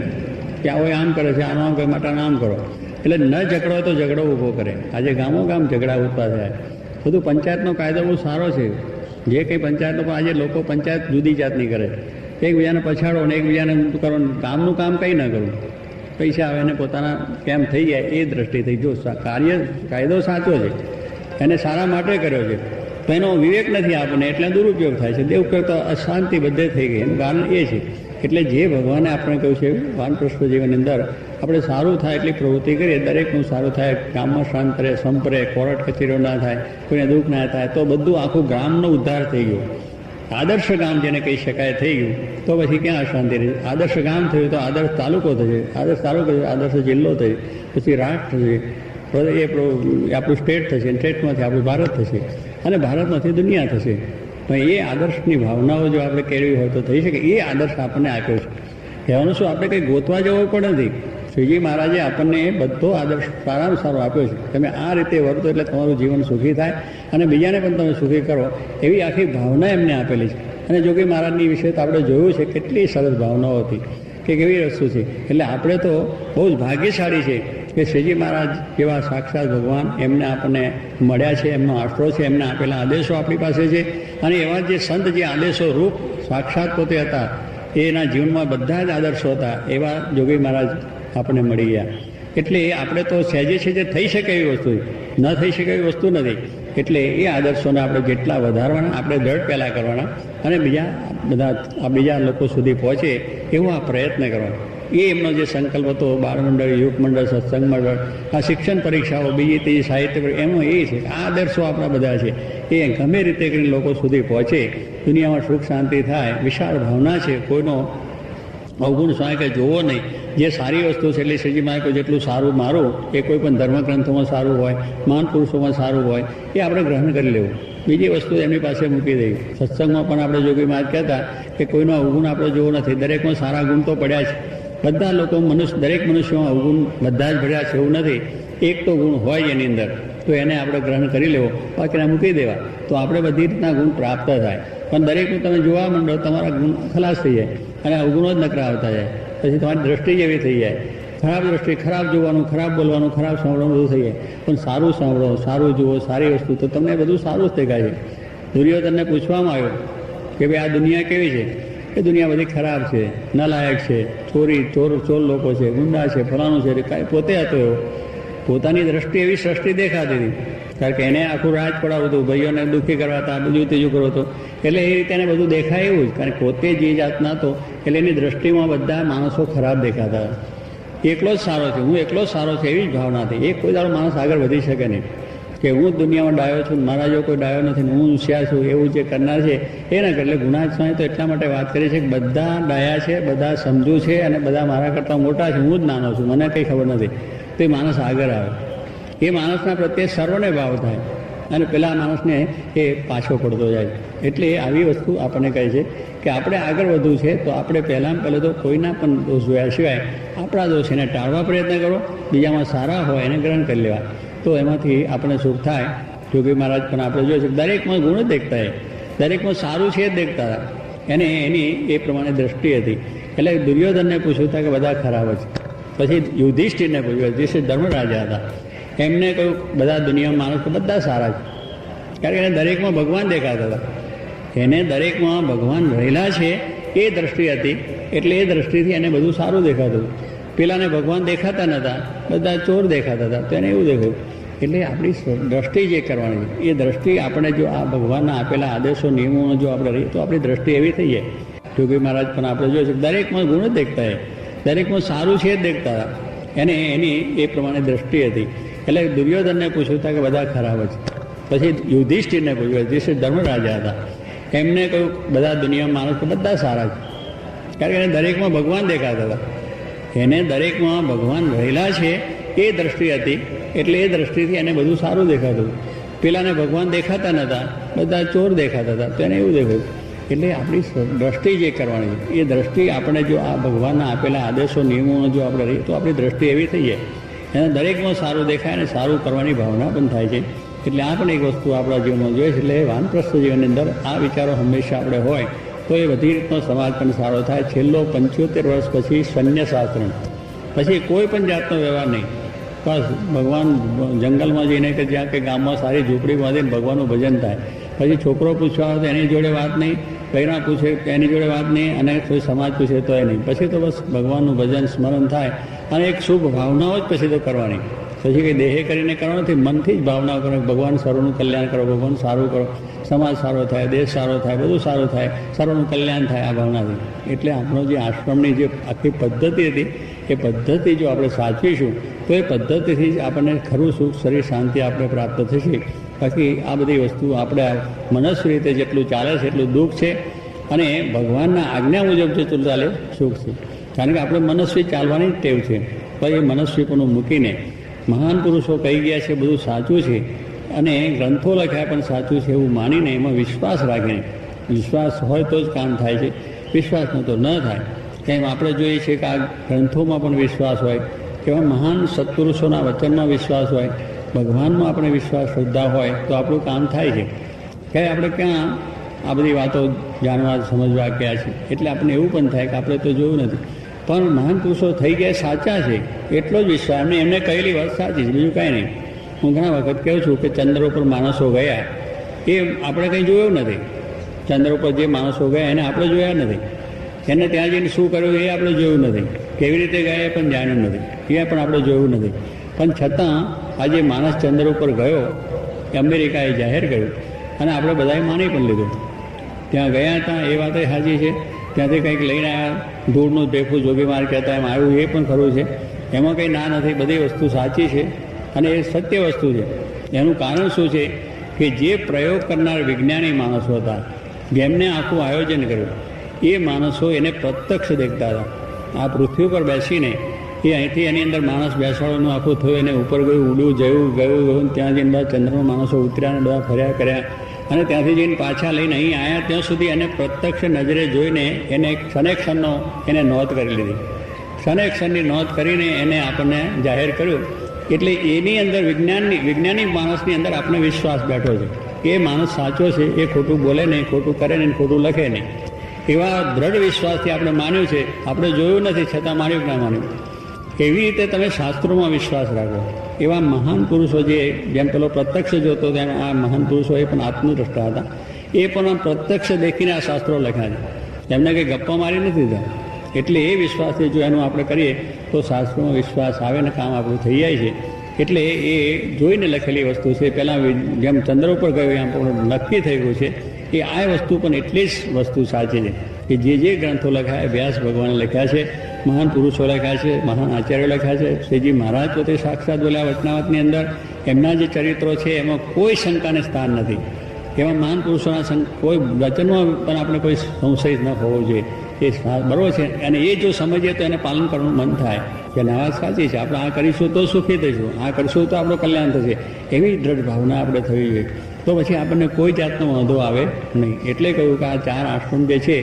કે આવો આમ કરે છે, આનું આમ કરે, માટે આમ કરો. એટલે ન ઝઘડો તો ઝઘડો ઊભો કરે. આજે ગામો ગામ ઝઘડા ઉત્પન્ન થાય. બધું પંચાયતનો કાયદો બહુ સારો છે. જે કંઈ પંચાયતનો પણ આજે લોકો પંચાયત જુદી જાતની કરે, એકબીજાને પછાડો ને એકબીજાને કરો, ગામનું કામ કંઈ ન કરવું. પૈસા આવે ને પોતાના કેમ થઈ જાય એ દ્રષ્ટિથી જો કાયદો સાચો છે એને સારા માટે કર્યો છે તો એનો વિવેક નથી આપણને એટલે દુરુપયોગ થાય છે. દેવ કરતા અશાંતિ બધે થઈ ગઈ. એનું કારણ એ છે. એટલે જે ભગવાને આપણે કહ્યું છે વાનપ્રસ્થ જીવનની અંદર આપણે સારું થાય એટલી પ્રવૃત્તિ કરીએ, દરેકનું સારું થાય, ગામમાં શાંત રહે, સંપરે, કોર્ટ કચેરીઓ ના થાય, કોઈને દુઃખ ના થાય, તો બધું આખું ગામનો ઉદ્ધાર થઈ ગયો. આદર્શ ગામ જેને કહી શકાય થઈ ગયું તો પછી ક્યાં અશાંતિ રહી? આદર્શ ગામ થયું તો આદર્શ તાલુકો થશે, આદર્શ તાલુકો થશે, આદર્શ જિલ્લો થશે, પછી રાષ્ટ્ર થશે, એ આપણું સ્ટેટ થશે, સ્ટેટમાંથી આપણું ભારત થશે અને ભારતમાંથી દુનિયા થશે. પણ એ આદર્શની ભાવનાઓ જો આપણે કેળવી હોય તો થઈ શકે. એ આદર્શ આપણને આપ્યો છે. કહેવાનું શું, આપણે કંઈ ગોતવા જવું પણ નથી. શ્રીજી મહારાજે આપણને બધો આદર્શ સારામાં સારો આપ્યો છે. તમે આ રીતે વર્તો એટલે તમારું જીવન સુખી થાય અને બીજાને પણ તમે સુખી કરો એવી આખી ભાવના એમને આપેલી છે. અને જોગી મહારાજની વિશે તો આપણે જોયું છે કેટલી સરસ ભાવનાઓ હતી કે કેવી વસ્તુ છે. એટલે આપણે તો બહુ જ ભાગ્યશાળી છે કે શ્રીજી મહારાજ જેવા સાક્ષાત ભગવાન એમને આપણને મળ્યા છે, એમનો આશરો છે, એમને આપેલા આદેશો આપણી પાસે છે. અને એવા જે સંત જે આદેશો રૂપ સાક્ષાત પોતે હતા એના જીવનમાં બધા જ આદર્શો હતા, એવા જોગી મહારાજ આપણને મળી ગયા. એટલે આપણે તો સહેજે છે જે થઈ શકે એવી વસ્તુ, ન થઈ શકે એવી વસ્તુ નથી. એટલે એ આદર્શોને આપણે જેટલા વધારવાના, આપણે દૃઢ પહેલાં કરવાના અને બીજા લોકો સુધી પહોંચે એવો આ પ્રયત્ન કરવાનો. એ એમનો જે સંકલ્પ હતો, બાળમંડળ, યુવક મંડળ, સત્સંગ મંડળ, આ શિક્ષણ પરીક્ષાઓ, બીજી ત્રીજી સાહિત્ય, એમાં એ છે આ આદર્શો આપણા બધા છે. એ ગમે રીતે કરીને લોકો સુધી પહોંચે, દુનિયામાં સુખ શાંતિ થાય, વિશાળ ભાવના છે. કોઈનો અવગુણ સ્વાય કે જોવો નહીં. જે સારી વસ્તુ છે એટલે શ્રીજી મહારાજ જેટલું સારું મારું એ કોઈ પણ ધર્મગ્રંથોમાં સારું હોય, મહાન પુરુષોમાં સારું હોય એ આપણે ગ્રહણ કરી લેવું. બીજી વસ્તુ એમની પાસે મૂકી દેવી. સત્સંગમાં પણ આપણે જોગી મહારાજ કહેતા કે કોઈનો અવગુણ આપણે જોવો નથી, દરેકમાં સારા ગુણ તો પડ્યા છે. બધા લોકો દરેક મનુષ્યોમાં અવગુણ બધા જ ભર્યા છે એવું નથી. એક તો ગુણ હોય એની અંદર તો એને આપણે ગ્રહણ કરી લેવો, બાકીના મૂકી દેવા તો આપણે બધી રીતના ગુણ પ્રાપ્ત થાય. પણ દરેકનું તમે જોવા માંડો તમારા ગુણ ખલાસ થઈ જાય અને અવગુણો જ નકરા આવતા જાય. પછી તમારી દ્રષ્ટિ જેવી થઈ જાય, ખરાબ દ્રષ્ટિ, ખરાબ જોવાનું, ખરાબ બોલવાનું, ખરાબ સાંભળવાનું બધું થઈ જાય. પણ સારું સાંભળો, સારું જુઓ, સારી વસ્તુ તો તમને બધું સારું જ દેખાય છે. દુર્યોધનને પૂછવામાં આવ્યું કે ભાઈ આ દુનિયા કેવી છે? એ દુનિયા બધી ખરાબ છે, નાલાયક છે, ચોર લોકો છે, ગુંડા છે, ફલાણું છે. કાંઈ પોતે હતો એવો, પોતાની દ્રષ્ટિ એવી સૃષ્ટિ દેખાતી હતી. કારણ કે એને આખું રાજ પડાવતું હતું, ભાઈઓને દુઃખી કરવાતા, બીજું ત્રીજું કરવું હતું. એટલે એ રીતે એને બધું દેખાય એવું જ. કારણ કે પોતે જે જાતના હતો એટલે એની દ્રષ્ટિમાં બધા માણસો ખરાબ દેખાતા. એકલો જ સારો છે, હું એકલો જ સારો છે એવી જ ભાવના હતી. એ કોઈ દાડો માણસ આગળ વધી શકે નહીં કે હું જ દુનિયામાં ડાયો છું, મારા જો કોઈ ડાયો નથી, હું હોશિયાર છું, એવું જે કરનાર છે એ ના કરે. એટલે ગુનાહ સ્વામી તો એટલા માટે વાત કરી છે કે બધા ડાયા છે, બધા સમજુ છે અને બધા મારા કરતાં મોટા છે, હું જ નાનો છું, મને કંઈ ખબર નથી. તો એ માણસ આગળ આવે. એ માણસના પ્રત્યે સર્વને ભાવ થાય અને પેલા માણસને એ પાછો પડતો જાય. એટલે આવી વસ્તુ આપણને કહે છે કે આપણે આગળ વધવું છે તો આપણે પહેલાં તો કોઈના પણ દોષ જોયા સિવાય આપણા દોષ એને ટાળવા પ્રયત્ન કરો, બીજામાં સારા હોય એને ગ્રહણ કરી લેવા, તો એમાંથી આપણને સુખ થાય. જોગી મહારાજ પણ આપણે જોઈએ છે દરેકમાં ગુણ જ દેખતા હોય, દરેકમાં સારું છે જ દેખતા હતા. એને એની એ પ્રમાણે દ્રષ્ટિ હતી. એટલે દુર્યોધનને પૂછ્યું હતા કે બધા ખરાબ છે. પછી યુધિષ્ઠિરને પૂછ્યું, યુધિષ્ઠિર ધર્મરાજા હતા, એમને કહ્યું બધા દુનિયામાં માણસ તો બધા સારા છે, કારણ કે એને દરેકમાં ભગવાન દેખાતા હતા. એને દરેકમાં ભગવાન રહેલા છે એ દ્રષ્ટિ હતી, એટલે એ દ્રષ્ટિથી એને બધું સારું દેખાતું. પેલાને ભગવાન દેખાતા નહોતા, બધા ચોર દેખાતા હતા, તો એને એવું દેખાયું. એટલે આપણી દ્રષ્ટિ જે કરવાની છે એ દ્રષ્ટિ આપણે જો આ ભગવાનના આપેલા આદેશો નિયમોમાં જો આપણે રહીએ તો આપણી દ્રષ્ટિ એવી થઈ જાય. જોગી મહારાજ પણ આપણે જોઈએ છે દરેકમાં ગુણ જ દેખતા હોય, દરેકમાં સારું છે જ દેખતા હતા. એને એની એ પ્રમાણે દ્રષ્ટિ હતી. એટલે દુર્યોધનને પૂછ્યું હતા કે બધા ખરાબ છે. પછી યુધિષ્ઠિરને પૂછ્યું, યુધિષ્ઠિર ધર્મરાજા હતા, એમને કહ્યું બધા દુનિયામાં માણસ તો બધા સારા છે, કારણ કે એને દરેકમાં ભગવાન દેખાતા હતા. એને દરેકમાં ભગવાન રહેલા છે એ દ્રષ્ટિ હતી, એટલે એ દ્રષ્ટિથી એને બધું સારું દેખાતું. પેલાને ભગવાન દેખાતા નહોતા, બધા ચોર દેખાતા હતા, તો એને એવું દેખાયું. એટલે આપણી દ્રષ્ટિ જે કરવાની છે એ દ્રષ્ટિ આપણે જો આ ભગવાનના આપેલા આદેશો નિયમોમાં જો આપણે રહીએ તો આપણી દ્રષ્ટિ એવી થઈ જાય. એને દરેકમાં સારું દેખાય અને સારું કરવાની ભાવના પણ થાય છે. એટલે આ પણ એક વસ્તુ આપણા જીવનમાં જોઈએ છે. એટલે વાનપ્રસ્થ જીવનની અંદર આ વિચારો હંમેશા આપણે હોય તો એ બધી રીતનો સમાજ પણ સારો થાય. છેલ્લો 75 વર્ષ પછી સંન્યાસ આશ્રમ, પછી કોઈ પણ જાતનો વ્યવહાર નહીં, બસ ભગવાન જંગલમાં જઈને કે જ્યાં કે ગામમાં સારી ઝૂંપડી બાંધીને ભગવાનનું ભજન થાય. પછી છોકરો પૂછવા આવે તો એની જોડે વાત નહીં, બૈરા પૂછે એની જોડે વાત નહીં, અને કોઈ સમાજ પૂછે તો એ નહીં. પછી તો બસ ભગવાનનું ભજન સ્મરણ થાય અને એક શુભ ભાવનાઓ જ પછી તો કરવાની. પછી કંઈ દેહે કરીને કરવાનું નથી, મનથી જ ભાવનાઓ કરો. ભગવાન સર્વનું કલ્યાણ કરો, ભગવાન સારું કરો, સમાજ સારો થાય, દેશ સારો થાય, બધું સારું થાય, સર્વનું કલ્યાણ થાય આ ભાવનાથી. એટલે આપણો જે આશ્રમની જે આખી પદ્ધતિ હતી એ પદ્ધતિ જો આપણે સાચવીશું તો એ પદ્ધતિથી જ આપણને ખરું સુખ, શરીર શાંતિ આપણે પ્રાપ્ત થશે. બાકી આ બધી વસ્તુ આપણે મનસ્વી રીતે જેટલું ચાલે છે એટલું દુઃખ છે, અને ભગવાનના આજ્ઞા મુજબ જેટલું ચાલે સુખ છે. કારણ કે આપણે મનસ્વી ચાલવાની જ ટેવ છે. તો એ મનસ્વીપણું મૂકીને મહાન પુરુષો કહી ગયા છે બધું સાચું છે, અને ગ્રંથો લખ્યા પણ સાચું છે એવું માનીને એમાં વિશ્વાસ રાખીને, વિશ્વાસ હોય તો જ કામ થાય છે, વિશ્વાસનો તો ન થાય. કેમ આપણે જોઈએ છીએ કે આ ગ્રંથોમાં પણ વિશ્વાસ હોય, એવા મહાન સત્પુરુષોના વચનમાં વિશ્વાસ હોય, ભગવાનમાં આપણે વિશ્વાસ, શ્રદ્ધા હોય તો આપણું કામ થાય છે. કે આપણે ક્યાં આ બધી વાતો જાણવા, સમજવા ગયા છે. એટલે આપણને એવું પણ થાય કે આપણે તો જોયું નથી, પણ મહાન પુરુષો થઈ ગયા સાચા છે એટલો જ વિશ્વાસ. એમને કહેલી વાત સાચી છે, બીજું કાંઈ નહીં. હું ઘણા વખત કહું છું કે ચંદ્ર ઉપર માણસો ગયા એ આપણે કંઈ જોયું નથી. ચંદ્ર ઉપર જે માણસો ગયા એને આપણે જોયા નથી, એને ત્યાં જઈને શું કર્યું એ આપણે જોયું નથી, કેવી રીતે ગયા એ પણ જાણ્યું નથી, એ પણ આપણે જોયું નથી. પણ છતાં આજે માણસ ચંદ્ર ઉપર ગયો એ અમેરિકાએ જાહેર કર્યું અને આપણે બધાએ માની પણ લીધું. ત્યાં ગયા હતા એ વાત સાચી છે, ત્યાંથી કંઈક લઈને આવ્યા, ધૂળનું ભેખું જોગી માર્ગ કહેતા એમ આવ્યું એ પણ ખરું છે, એમાં કંઈ ના નથી, બધી વસ્તુ સાચી છે અને એ સત્ય વસ્તુ છે. એનું કારણ શું છે કે જે પ્રયોગ કરનાર વિજ્ઞાની માણસો હતા, જેમને આખું આયોજન કર્યું, એ માણસો એને પ્રત્યક્ષ દેખતા હતા. આ પૃથ્વી પર બેસીને એ અહીંથી એની અંદર માણસ બેસાડવાનું આખું થયું, એને ઉપર ગયું, ઉડ્યું, ગયું, ત્યાં જઈને બધા ચંદ્રમાં માણસો ઉતર્યા અને બધા ફર્યા કર્યા, અને ત્યાંથી જઈને પાછા લઈને અહીં આવ્યા ત્યાં સુધી એને પ્રત્યક્ષ નજરે જોઈને એને એક ક્ષણે એને નોંધ કરી લીધી. ક્ષણે નોંધ કરીને એને આપણને જાહેર કર્યું. એટલે એની અંદર વિજ્ઞાની માણસની અંદર આપણે વિશ્વાસ બેઠો છે કે એ માણસ સાચો છે, એ ખોટું બોલે નહીં, ખોટું કરે નહીં, ખોટું લખે નહીં. એવા દ્રઢ વિશ્વાસથી આપણે માન્યું છે. આપણે જોયું નથી છતાં માન્યું કે ના માન્યું. એવી રીતે તમે શાસ્ત્રોમાં વિશ્વાસ રાખો. એવા મહાન પુરુષો જેમ પેલો પ્રત્યક્ષ જોતો તેમ આ મહાન પુરુષો એ પણ આત્મદ્રષ્ટા હતા. એ પણ પ્રત્યક્ષ દેખીને આ શાસ્ત્રો લખ્યા છે, એમને કંઈ ગપ્પા મારી નથી દીધા. એટલે એ વિશ્વાસથી જો એનું આપણે કરીએ તો શાસ્ત્રોમાં વિશ્વાસ આવે ને કામ આપણું થઈ જાય છે. એટલે એ જોઈને લખેલી વસ્તુ છે. પહેલાં જેમ ચંદ્ર ઉપર ગયું એમ પણ નક્કી થઈ ગયું છે કે આ વસ્તુ પણ એટલી જ વસ્તુ સાચી છે કે જે ગ્રંથો લખ્યા, વ્યાસ ભગવાને લખ્યા છે, મહાન પુરુષો લખ્યા છે, મહાન આચાર્યો લખ્યા છે, શ્રીજી મહારાજ પોતે સાક્ષાત બોલ્યા વચનાવતની અંદર. એમના જે ચરિત્રો છે એમાં કોઈ શંકાને સ્થાન નથી. એવા મહાન પુરુષોના કોઈ વચનમાં પણ આપણે કોઈ સંશય ન હોવો જોઈએ. એ બરાબર છે, અને એ જો સમજીએ તો એને પાલન કરવાનું મન થાય. કે ના વાત સાચી છે, આપણે આ કરીશું તો સુખી થઈશું, આ કરીશું તો આપણું કલ્યાણ થશે, એવી દ્રઢ ભાવના આપણે થવી જોઈએ. તો પછી આપણને કોઈ જાતનો વાંધો આવે નહીં. એટલે કહ્યું કે આ 4 આશ્રમ જે છે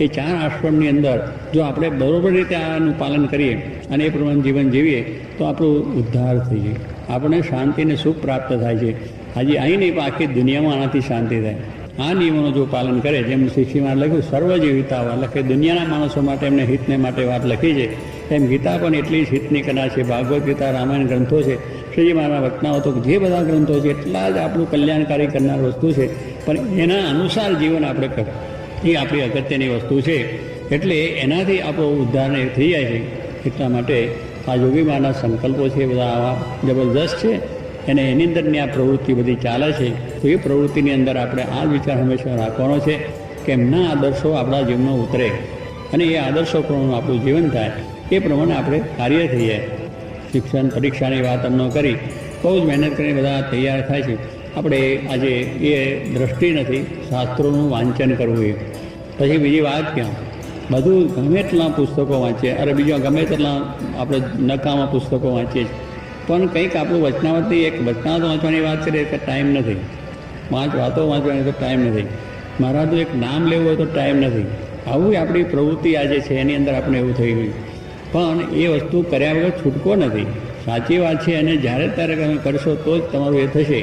એ 4 આશ્રમની અંદર જો આપણે બરોબર રીતે આનું પાલન કરીએ અને એ પ્રમાણે જીવન જીવીએ તો આપણો ઉદ્ધાર થઈ જાય, આપણને શાંતિ અને સુખ પ્રાપ્ત થાય છે. આજે અહીં નહીં પણ આખી દુનિયામાં આનાથી શાંતિ થાય. આ નિયમોનું જો પાલન કરે, જેમ શિક્ષીમાં લખ્યું સર્વજીવિતા લખે, દુનિયાના માણસો માટે એમને હિતને માટે વાત લખી છે, એમ ગીતા પણ એટલી જ હિતની કના છે. ભાગવદ્ ગીતા, રામાયણ ગ્રંથો છે, શ્રીજી મહારાજના વચનાઓ તો જે બધા ગ્રંથો છે એટલા જ આપણું કલ્યાણકારી કરનાર વસ્તુ છે. પણ એના અનુસાર જીવન આપણે કરે એ આપણી અગત્યની વસ્તુ છે. એટલે એનાથી આપણો ઉદ્ધારને થઈ જાય છે. એટલા માટે આ યોગી માના સંકલ્પો છે બધા આવા જબરદસ્ત છે, અને એની અંદરની આ પ્રવૃત્તિ બધી ચાલે છે. તો એ પ્રવૃત્તિની અંદર આપણે આ જ વિચાર હંમેશા રાખવાનો છે કે એમના આદર્શો આપણા જીવનમાં ઉતરે અને એ આદર્શો પ્રમાણે આપણું જીવન થાય, એ પ્રમાણે આપણે કાર્ય થઈ જાય. શિક્ષણ પરીક્ષાની વાત અમને કરી, બહુ જ મહેનત કરીને બધા તૈયાર થાય છે. આપણે આજે એ દ્રષ્ટિ નથી શાસ્ત્રોનું વાંચન કરવું. એ પછી બીજી વાત ક્યાં, બધું ગમે એટલા પુસ્તકો વાંચીએ, અરે બીજા ગમે તેટલા આપણે નકામા પુસ્તકો વાંચીએ છીએ, પણ કંઈક આપણું વચનાવતની એક વચનાવત વાંચવાની વાત કરીએ કે ટાઈમ નથી, 5 વાતો વાંચવાની તો ટાઈમ નથી, મહારાજનું એક નામ લેવું હોય તો ટાઈમ નથી. આવું આપણી પ્રવૃત્તિ આજે છે, એની અંદર આપણે એવું થઈ ગયું. પણ એ વસ્તુ કર્યા વગર છૂટકો નથી. સાચી વાત છે, અને જ્યારે ત્યારે તમે કરશો તો જ તમારું એ થશે,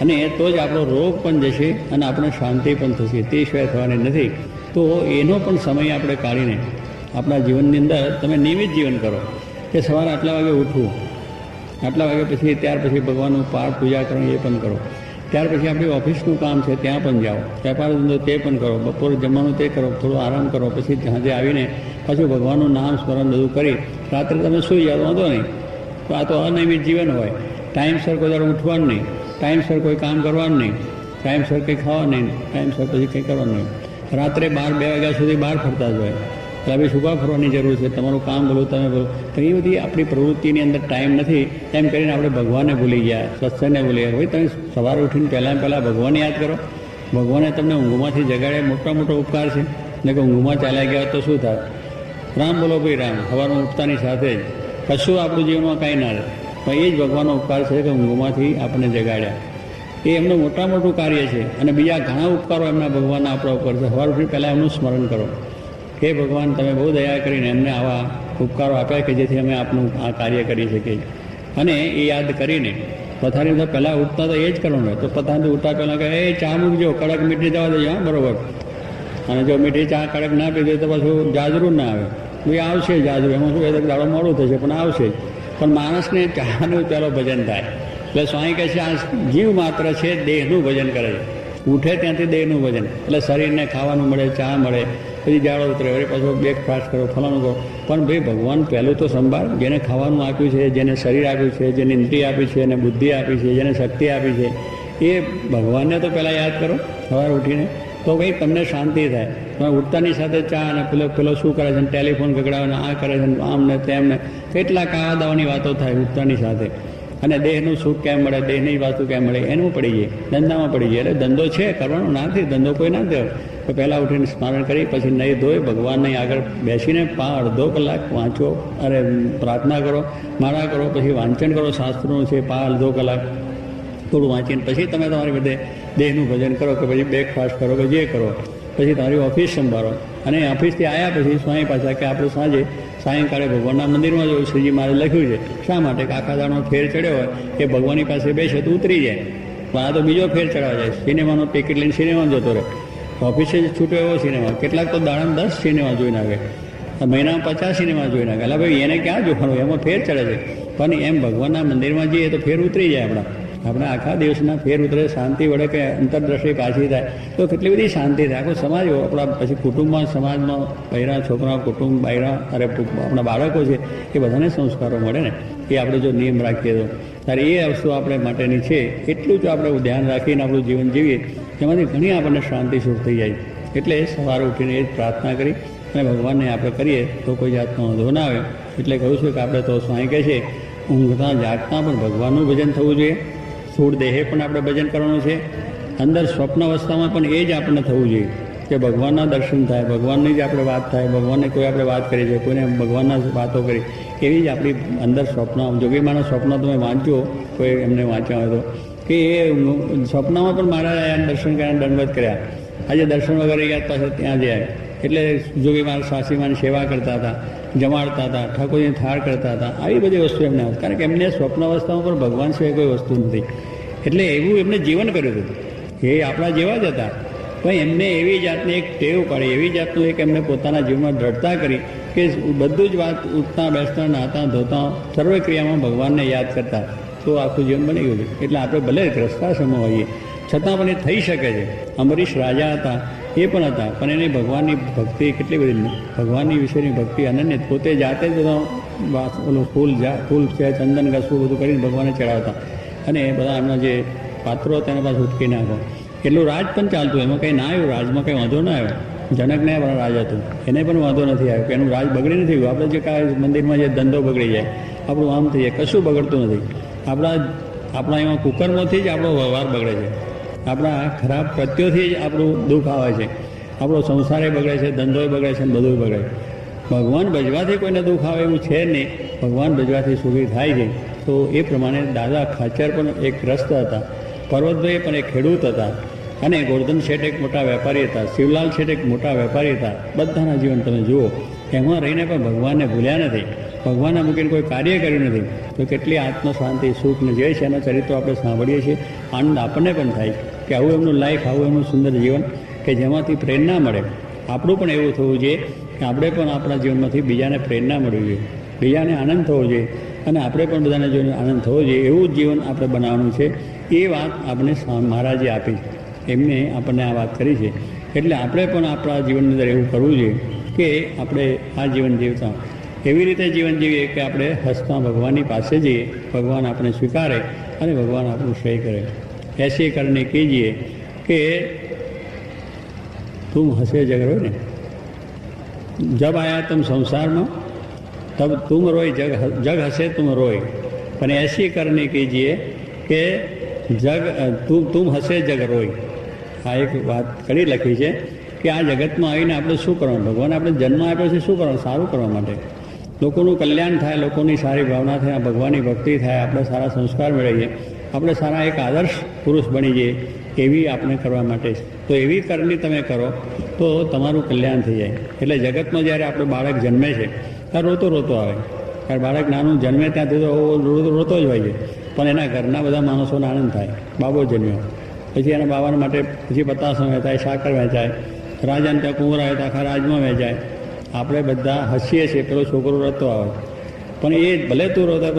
અને તો જ આપણો રોગ પણ જશે અને આપણે શાંતિ પણ થશે. તે સિવાય થવાની નથી. તો એનો પણ સમય આપણે કાઢીને આપણા જીવનની અંદર તમે નિયમિત જીવન કરો કે સવારે આટલા વાગે ઉઠવું, આટલા વાગે પછી ત્યાર પછી ભગવાનનું પાઠ પૂજા કરવું એ પણ કરો, ત્યાર પછી આપણી ઓફિસનું કામ છે ત્યાં પણ જાઓ, વેપાર ધંધો તે પણ કરો, બપોરે જમવાનું તે કરો, થોડો આરામ કરો, પછી સાંજે આવીને પાછું ભગવાનનું નામ સ્મરણ બધું કરી રાત્રે તમે સૂઈ જાઓ, વાંધો નહીં. તો આ તો અનિયમિત જીવન હોય. ટાઈમસર કોઈ દર ઉઠવાનું નહીં, ટાઈમસર કોઈ કામ કરવાનું નહીં, ટાઈમસર કંઈ ખાવાનું નહીં, ટાઈમસર પછી કંઈ કરવાનું નહીં. રાત્રે 12-2 વાગ્યા સુધી બહાર ફરતા જ હોય, એટલે હવે શું ફરવાની જરૂર છે, તમારું કામ બોલો તમે બોલો. તો એ બધી આપણી પ્રવૃત્તિની અંદર ટાઈમ નથી, એમ કરીને આપણે ભગવાનને ભૂલી ગયા, સત્સંગને ભૂલી ગયા. ભાઈ તમે સવારે ઉઠીને પહેલાં ભગવાનને યાદ કરો. ભગવાને તમને ઊંઘમાંથી જગાડે મોટો ઉપકાર છે. ને કે ઊંઘમાં ચાલ્યા ગયા તો શું થાય? રામ બોલો ભાઈ રામ, સવારમાં ઉઠતાની સાથે જ કશું આપણું જીવનમાં કાંઈ ના રહે. પણ એ જ ભગવાનનો ઉપકાર છે કે ઊંઘમાંથી આપણને જગાડ્યા. એ એમનું મોટું કાર્ય છે. અને બીજા ઘણા ઉપકારો એમના ભગવાનના આપણા ઉપર છે. સવાર ઉઠી પહેલાં એમનું સ્મરણ કરો કે ભગવાન તમે બહુ દયા કરીને એમને આવા ઉપકારો આપ્યા કે જેથી અમે આપનું આ કાર્ય કરી શકીએ. અને એ યાદ કરીને પથારી તો પહેલાં ઉઠતા તો એ જ કરવાનું. તો પથારીથી ઉઠતા પહેલાં કહે એ ચા મૂકજો, કડક મીઠી જવા દેજો, હા બરાબર. અને જો મીઠી ચા કડક ના પીધો તો પાછું જાજરું ના આવે. ભાઈ આવશે જાજરું, એમાં શું એ દાડો મોડું થશે પણ આવશે જ. પણ માણસને ચાનું પહેલો ભજન થાય. એટલે સ્વામી કહે છે આ જીવ માત્ર છે, દેહનું ભજન કરે છે. ઉઠે ત્યાંથી દેહનું ભજન, એટલે શરીરને ખાવાનું મળે, ચા મળે, પછી જાડો ઉતરે, વળી પાછો બ્રેકફાસ્ટ કરો, ફલાણું કરો. પણ ભાઈ ભગવાન પહેલું તો સંભાળ. જેને ખાવાનું આપ્યું છે, જેને શરીર આપ્યું છે, જેને ઇન્દ્રિય આપી છે, જેને બુદ્ધિ આપી છે, જેને શક્તિ આપી છે, એ ભગવાનને તો પહેલાં યાદ કરો સવારે ઉઠીને. તો ભાઈ તમને શાંતિ થાય. તમે ઉઠતાની સાથે ચા અને પેલો શું કરે છે, ટેલિફોન ગગડાવે ને આ કરે છે, આમ ને તેમને કેટલાક આવા દાવાની વાતો થાય ઉઠતાની સાથે. અને દેહનું સુખ કેમ મળે, દેહની વાતો કેમ મળે, એનું પડી જાય, ધંધામાં પડી જાય. એટલે ધંધો છે કરવાનો નથી, ધંધો કોઈ ના દેવો. તો પહેલાં ઉઠીને સ્મરણ કરી પછી નહીં ધોઈ ભગવાનને આગળ બેસીને અડધો કલાક વાંચો, અરે પ્રાર્થના કરો, માળા કરો, પછી વાંચન કરો શાસ્ત્રોનું છે, અડધો કલાક થોડું વાંચીને પછી તમે તમારી બધે દેહનું ભજન કરો કે પછી બ્રેકફાસ્ટ કરો કે જે કરો. પછી તમારી ઓફિસ સંભાળો. અને ઓફિસથી આવ્યા પછી સ્વામી પાછા કે આપણે સાંજે સાયંકાળે ભગવાનના મંદિરમાં જો શ્રીજી મહારાજ લખ્યું છે. શા માટે? કે આખા દાડનો ફેર ચડ્યો હોય એ ભગવાનની પાસે બેસે તો ઉતરી જાય. પણ આ તો બીજો ફેર ચડાવવા જાય, સિનેમાનો ટિકિટ લઈને સિનેમામાં જતો રહે. ઓફિસે જ છૂટ્યો એવો સિનેમા. કેટલાક તો દાડામાં 10 સિનેમા જોઈ નાખે, મહિનામાં 50 સિનેમા જોઈ નાખે. એટલે ભાઈ એને ક્યાં જોવાનું, એમાં ફેર ચડે છે. પણ એમ ભગવાનના મંદિરમાં જઈએ તો ફેર ઉતરી જાય. આપણે આખા દિવસના ફેર ઉતરે, શાંતિ વળે કે અંતરદ્રષ્ટિ પાછી થાય તો કેટલી બધી શાંતિ થાય. આખો સમાજ આપણા પછી કુટુંબમાં, સમાજમાં બૈરા છોકરા, કુટુંબ બૈરા, અરે આપણા બાળકો છે એ બધાને સંસ્કારો મળે ને. એ આપણે જો નિયમ રાખીએ તો ત્યારે એ વસ્તુ આપણે માટેની છે. એટલું જ આપણે ધ્યાન રાખીને આપણું જીવન જીવીએ એમાંથી ઘણી આપણને શાંતિ સુખ થઈ જાય. એટલે સવારે ઉઠીને એ જ પ્રાર્થના કરી અને ભગવાનને આપણે કરીએ તો કોઈ જાતનો વાંધો ના આવે. એટલે કહું છું કે આપણે તો સ્વામી કહે છે ઊંઘતા જાગતા પણ ભગવાનનું ભજન થવું જોઈએ. સ્થૂળ દેહે પણ આપણે ભજન કરવાનું છે. અંદર સ્વપ્ન અવસ્થામાં પણ એ જ આપણને થવું જોઈએ. કે ભગવાનના દર્શન થાય, ભગવાનની જ આપણે વાત થાય, ભગવાનને કોઈ આપણે વાત કરી છે, કોઈને ભગવાનના વાતો કરી, એવી જ આપણી અંદર સ્વપ્ન. જોગીમાના સ્વપ્ન તમે વાંચો, કોઈ એમને વાંચ્યા હોય તો, કે એ સ્વપ્નમાં પણ મહારાજ દર્શન કર્યા, દંડવત કર્યા. આજે દર્શન વગર ગયા પાછળ ત્યાં જાય. એટલે જોગીમાં સાસીમાની સેવા કરતા હતા, જમાડતા હતા, ઠાકોરજીને થાળ કરતા હતા. આવી બધી વસ્તુ એમને આવતી, કારણ કે એમને સ્વપ્ન અવસ્થામાં પણ ભગવાન સિવાય કોઈ વસ્તુ નથી. એટલે એવું એમને જીવન કર્યું હતું. એ આપણા જેવા જ હતા, પણ એમને એવી જાતની એક ટેવ પાડી, એવી જાતનું એક એમને પોતાના જીવનમાં દ્રઢતા કરી કે બધું જ વાત ઉઠતા બેસતા નાહતા ધોતા સર્વ ક્રિયામાં ભગવાનને યાદ કરતા. તો આખું જીવન બની ગયું છે. એટલે આપણે ભલે ગ્રસ્તાશ્રમમાં હોઈએ છતાં પણ એ થઈ શકે છે. અમરીશ રાજા હતા, એ પણ હતા, પણ એને ભગવાનની ભક્તિ કેટલી બધી, ભગવાનની વિશેની ભક્તિ અનન્ય. પોતે જાતે જ બધા ઓલું ફૂલ છે, ચંદન ઘસવું બધું કરીને ભગવાનને ચડાવતા, અને બધા એમના જે પાત્રો હતા એના પાસે ઉટકી નાખો. એટલું રાજ પણ ચાલતું, એમાં કંઈ ના આવ્યું, રાજમાં કંઈ વાંધો ના આવ્યો. જનકને પણ રાજ હતું, એને પણ વાંધો નથી આવ્યો કે એનું રાજ બગડી નથી ગયું. આપણે જે કાંઈ મંદિરમાં જે ધંધો બગડી જાય, આપણું આમ થઈ જાય, કશું બગડતું નથી. આપણા એમાં કુકર્મોથી જ આપણો વ્યવહાર બગડે છે, આપણા ખરાબ કૃત્યોથી જ આપણું દુઃખ આવે છે, આપણો સંસારે બગડે છે, ધંધોય બગડે છે, બધું બગડે. ભગવાન ભજવાથી કોઈને દુઃખ આવે એવું છે નહીં, ભગવાન ભજવાથી સુખી થાય છે. તો એ પ્રમાણે દાદા ખાચર પણ એક ગ્રસ્ત હતા, પર્વતભાઈ પણ એક ખેડૂત હતા, અને ગોરધન શેઠ એક મોટા વેપારી હતા, શિવલાલ શેઠ એક મોટા વેપારી હતા. બધાના જીવન તમે જુઓ, એમાં રહીને પણ ભગવાનને ભૂલ્યા નથી, ભગવાનને મૂકીને કોઈ કાર્ય કર્યું નથી. તો કેટલી આત્મ શાંતિ સુખને જે છે એના ચરિત્રો આપણે સાંભળીએ છીએ, આનંદ આપણને પણ થાય કે આવું એમનું લાઈફ, આવું એમનું સુંદર જીવન કે જેમાંથી પ્રેરણા મળે. આપણું પણ એવું થવું જોઈએ કે આપણે પણ આપણા જીવનમાંથી બીજાને પ્રેરણા મળવી જોઈએ, બીજાને આનંદ થવો જોઈએ, અને આપણે પણ બધાને જોઈને આનંદ થવો જોઈએ. એવું જ જીવન આપણે બનાવવાનું છે. એ વાત આપણે મહારાજે આપી, એમને આપણને આ વાત કરી છે. એટલે આપણે પણ આપણા જીવનની અંદર એવું કરવું જોઈએ કે આપણે આ જીવન જીવતા એવી રીતે જીવન જીવીએ કે આપણે હસતા ભગવાનની પાસે જઈએ, ભગવાન આપણે સ્વીકારે અને ભગવાન આપણું શ્રેય કરે. એસી કરને કીજીએ કે તુમ હસે જગ રોય ને, જબ આયા તુમ સંસારમાં તબ તુમ રોય, જગ હસે તુમ રોય. પણ એસી કરને કીજીએ કે તુમ હસે જગ રોય. આ એક વાત કરી લખી છે કે આ જગતમાં આવીને આપણે શું કરવાનું, ભગવાન આપણે જન્મ આપ્યો છે શું કરવાનું, સારું કરવા માટે, લોકોનું કલ્યાણ થાય, લોકોની સારી ભાવના થાય, ભગવાનની ભક્તિ થાય, આપણે સારા સંસ્કાર મેળવીએ, આપણે સારા એક આદર્શ પુરુષ બની જઈએ, એવી આપણે કરવા માટે. તો એવી કરણી તમે કરો તો તમારું કલ્યાણ થઈ જાય. એટલે જગતમાં જ્યારે આપણું બાળક જન્મે છે ત્યારે રોતો રોતો આવે, કારણ બાળક નાનું જન્મે ત્યાંથી તો રોતો જ હોય છે, પણ એના ઘરના બધા માણસોને આનંદ થાય, બાબો જન્મ્યો, પછી એના બાબાના માટે પછી પતાસો વહેંચાય, સાકર વહેંચાય, રાજાને ત્યાં કુંવરા હોય તો આખા રાજમાં વહેંચાય. આપણે બધા હસીએ છીએ, પેલો છોકરો રડતો આવે, પણ એ ભલે તું રોતા